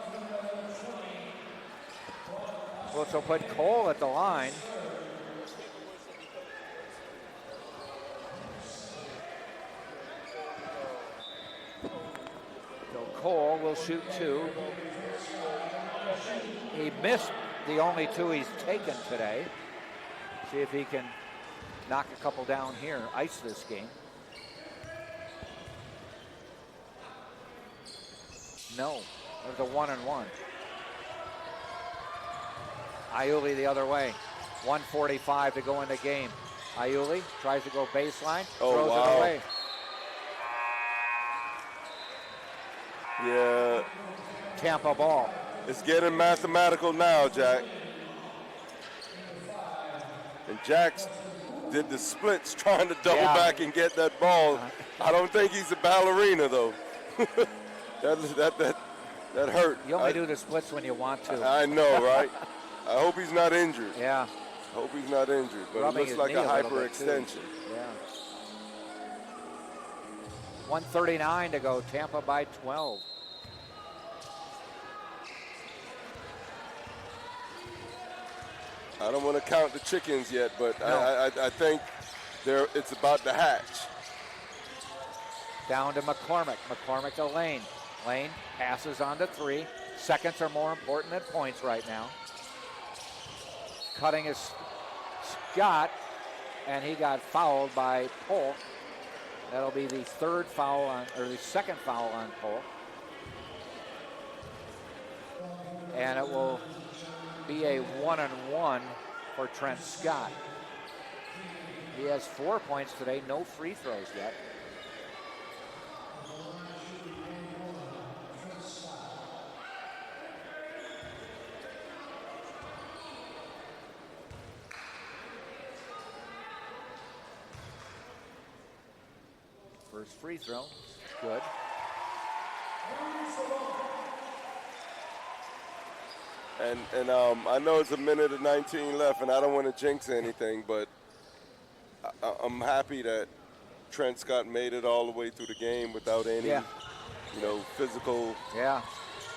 Well, so put Cole at the line. So Cole will shoot 2. He missed the only 2 he's taken today. See if he can knock a couple down here, ice this game. No, there's a 1-and-1. Iuli the other way. 1:45 to go in the game. Iuli tries to go baseline, throws it away. Yeah. Tampa ball. It's getting mathematical now, Jack. And Jax did the splits trying to double back and get that ball. I don't think he's a ballerina, though. that hurt. You only do the splits when you want to. I know, right? I hope he's not injured. Yeah. I hope he's not injured, but Rubbing it looks like his knee a little bit, hyperextension. Yeah. 1:39 to go, Tampa by 12. I don't want to count the chickens yet, but no. I think it's about to hatch. Down to McCormick. McCormick to Lane. Lane passes on to 3. Seconds are more important than points right now. Cutting is Scott, and he got fouled by Polk. That'll be the second foul on Polk. And it will be a 1-and-1 for Trent Scott. He has 4 points today, no free throws yet. First free throw, good. And I know it's a minute and 19 left, and I don't want to jinx anything, but I'm happy that Trent Scott made it all the way through the game without any, physical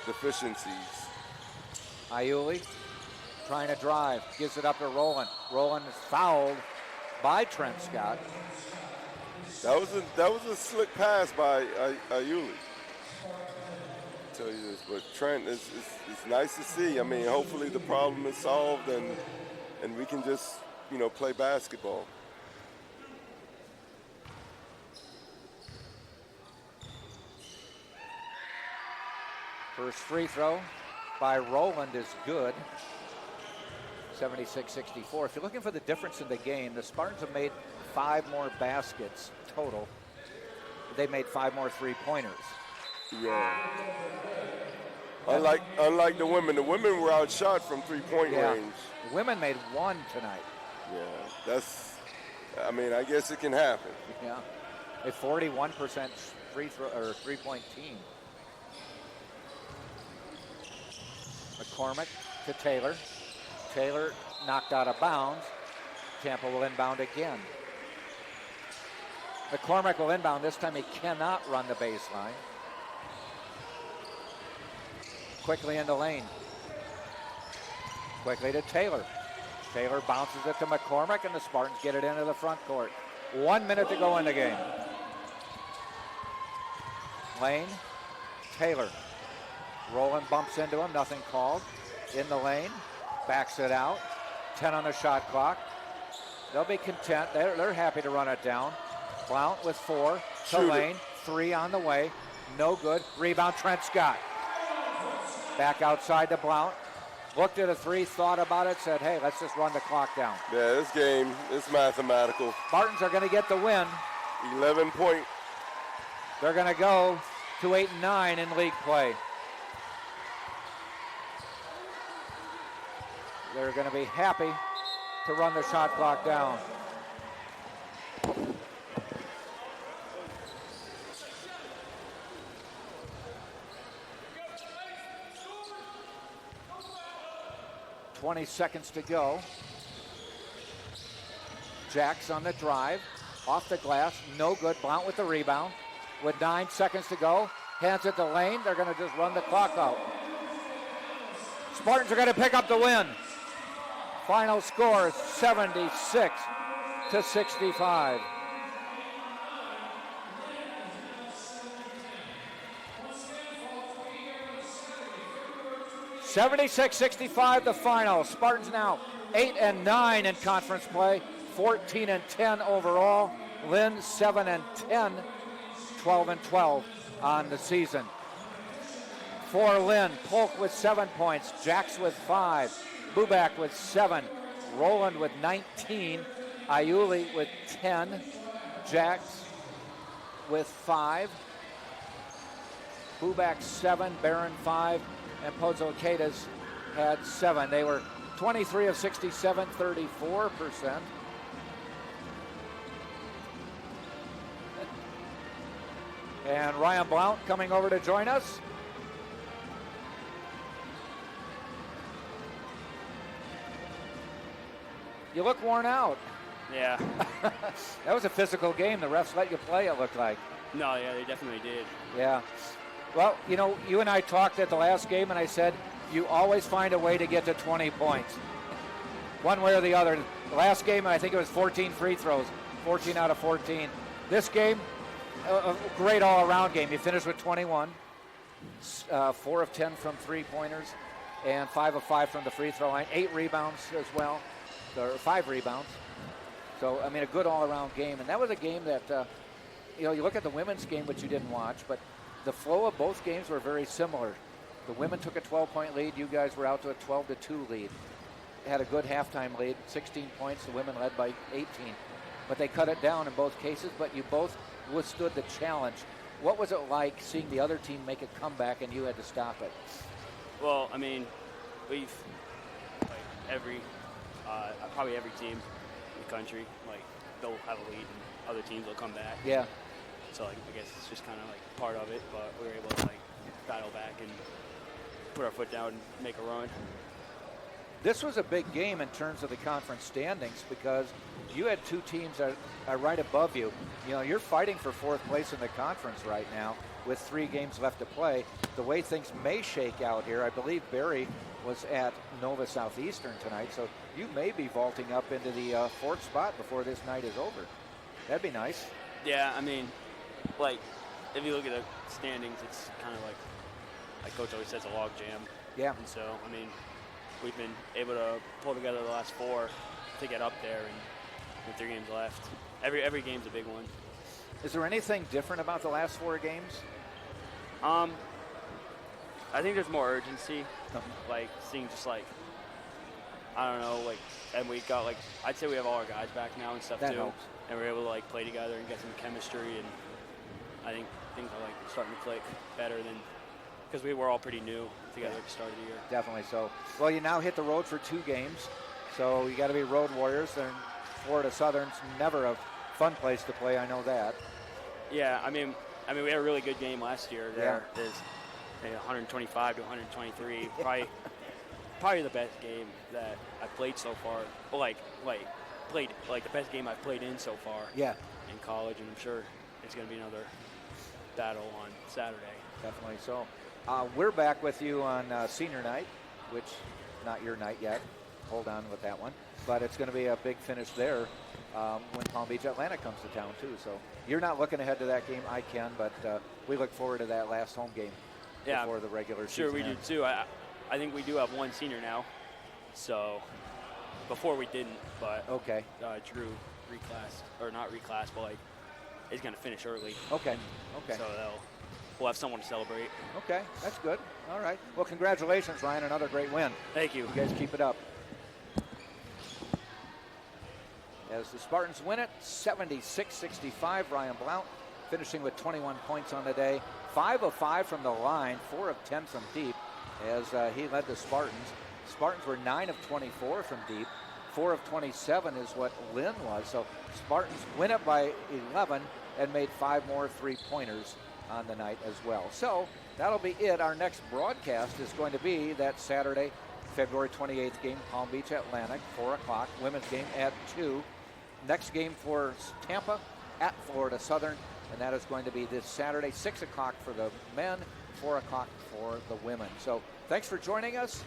deficiencies. Iuli trying to drive, gives it up to Rowland. Rowland is fouled by Trent Scott. That was a slick pass by Iuli. Tell you this, but Trent, it's nice to see. I mean, hopefully the problem is solved and we can just, play basketball. First free throw by Rowland is good. 76-64. If you're looking for the difference in the game, the Spartans have made 5 more baskets total. They made 5 more three-pointers. Yeah. Unlike the women were outshot from three-point range. The women made 1 tonight. Yeah, I guess it can happen. Yeah, a 41% free throw or three-point team. McCormick to Taylor. Taylor knocked out of bounds. Tampa will inbound again. McCormick will inbound. This time he cannot run the baseline. Quickly into lane. Quickly to Taylor. Taylor bounces it to McCormick, and the Spartans get it into the front court. 1 minute to go in the game. Lane Taylor. Rowland bumps into him, nothing called. In the lane, backs it out. 10 on the shot clock. They'll be content. They're happy to run it down. Blount with 4 to Lane. 3 on the way. No good. Rebound, Trent Scott. Back outside to Blount. Looked at a 3, thought about it, said, hey, let's just run the clock down. Yeah, this game is mathematical. Spartans are going to get the win. 11-point. They're going to go to 8-9 in league play. They're going to be happy to run the shot clock down. .20 seconds to go. Jacks on the drive. Off the glass. No good. Blount with the rebound. With 9 seconds to go. Hands it to Lane. They're going to just run the clock out. Spartans are going to pick up the win. Final score is 76-65. (76-65) the final. Spartans now 8-9 in conference play, 14-10 overall. Lynn 7-10, 12-12 on the season. For Lynn, Polk with 7 points, Jacks with 5, Bubak with 7, Rowland with 19, Iuli with 10, Jacks with 5, Bubak 7, Barron 5, and Pozo Quedas had 7. They were 23 of 67, 34%. And Ryan Blount coming over to join us. You look worn out. Yeah. That was a physical game. The refs let you play, it looked like. No, yeah, they definitely did. Yeah. Well, you know, you and I talked at the last game, and I said you always find a way to get to 20 points. One way or the other. The last game, I think it was 14 free throws, 14 out of 14. This game, a great all-around game. You finished with 21, 4 of 10 from three-pointers, and 5 of 5 from the free throw line. 8 rebounds as well, or 5 rebounds. So, I mean, a good all-around game. And that was a game that, you know, you look at the women's game, which you didn't watch, but the flow of both games were very similar. The women took a 12-point lead. You guys were out to a 12-2 lead. Had a good halftime lead, 16 points. The women led by 18. But they cut it down in both cases, but you both withstood the challenge. What was it like seeing the other team make a comeback and you had to stop it? Well, I mean, we've, probably every team in the country, they'll have a lead and other teams will come back. Yeah. So, I guess it's just kind of, part of it, but we were able to, battle back and put our foot down and make a run. This was a big game in terms of the conference standings because you had 2 teams that are right above you. You know, you're fighting for 4th place in the conference right now with 3 games left to play. The way things may shake out here, I believe Barry was at Nova Southeastern tonight, so you may be vaulting up into the 4th spot before this night is over. That'd be nice. Yeah, I mean, if you look at the standings, it's kind of like Coach always says, a log jam. Yeah. And so, I mean, we've been able to pull together the last 4 to get up there, and with 3 games left, every game's a big one. Is there anything different about the last 4 games? I think there's more urgency, seeing just I don't know, and we got I'd say we have all our guys back now and stuff that too. Helps. And we're able to play together and get some chemistry, and I think things are starting to click better than, because we were all pretty new together at the start of the year. Definitely so. Well, you now hit the road for 2 games, so you got to be road warriors. And Florida Southern's never a fun place to play. I know that. Yeah, I mean, we had a really good game last year. There is 125 to 123. Probably the best game that I've played so far. Well, played the best game I've played in so far. Yeah. In college, and I'm sure it's going to be another battle on Saturday. Definitely so. We're back with you on senior night, which not your night yet. Hold on with that one. But it's going to be a big finish there when Palm Beach Atlanta comes to town too. So you're not looking ahead to that game. I can, but we look forward to that last home game. before the regular season. Sure, we do too. I think we do have one senior now. So before we didn't, but okay. Drew reclassed, or not reclassed, but like he's going to finish early. Okay. Okay. So we'll have someone to celebrate. Okay, that's good. All right. Well, congratulations, Ryan. Another great win. Thank you. You guys keep it up. As the Spartans win it, 76-65. Ryan Blount finishing with 21 points on the day. 5 of 5 from the line, 4 of 10 from deep, as he led the Spartans. Spartans were 9 of 24 from deep. 4 of 27 is what Lynn was. So Spartans win it by 11 and made 5 more three-pointers on the night as well. So that'll be it. Our next broadcast is going to be that Saturday, February 28th game, Palm Beach Atlantic, 4 o'clock. Women's game at 2. Next game for Tampa at Florida Southern, and that is going to be this Saturday, 6 o'clock for the men, 4 o'clock for the women. So thanks for joining us.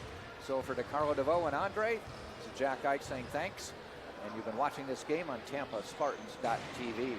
So for DeCarlo DeVoe and Andre, this is Jack Ike saying thanks. And you've been watching this game on TampaSpartans.tv.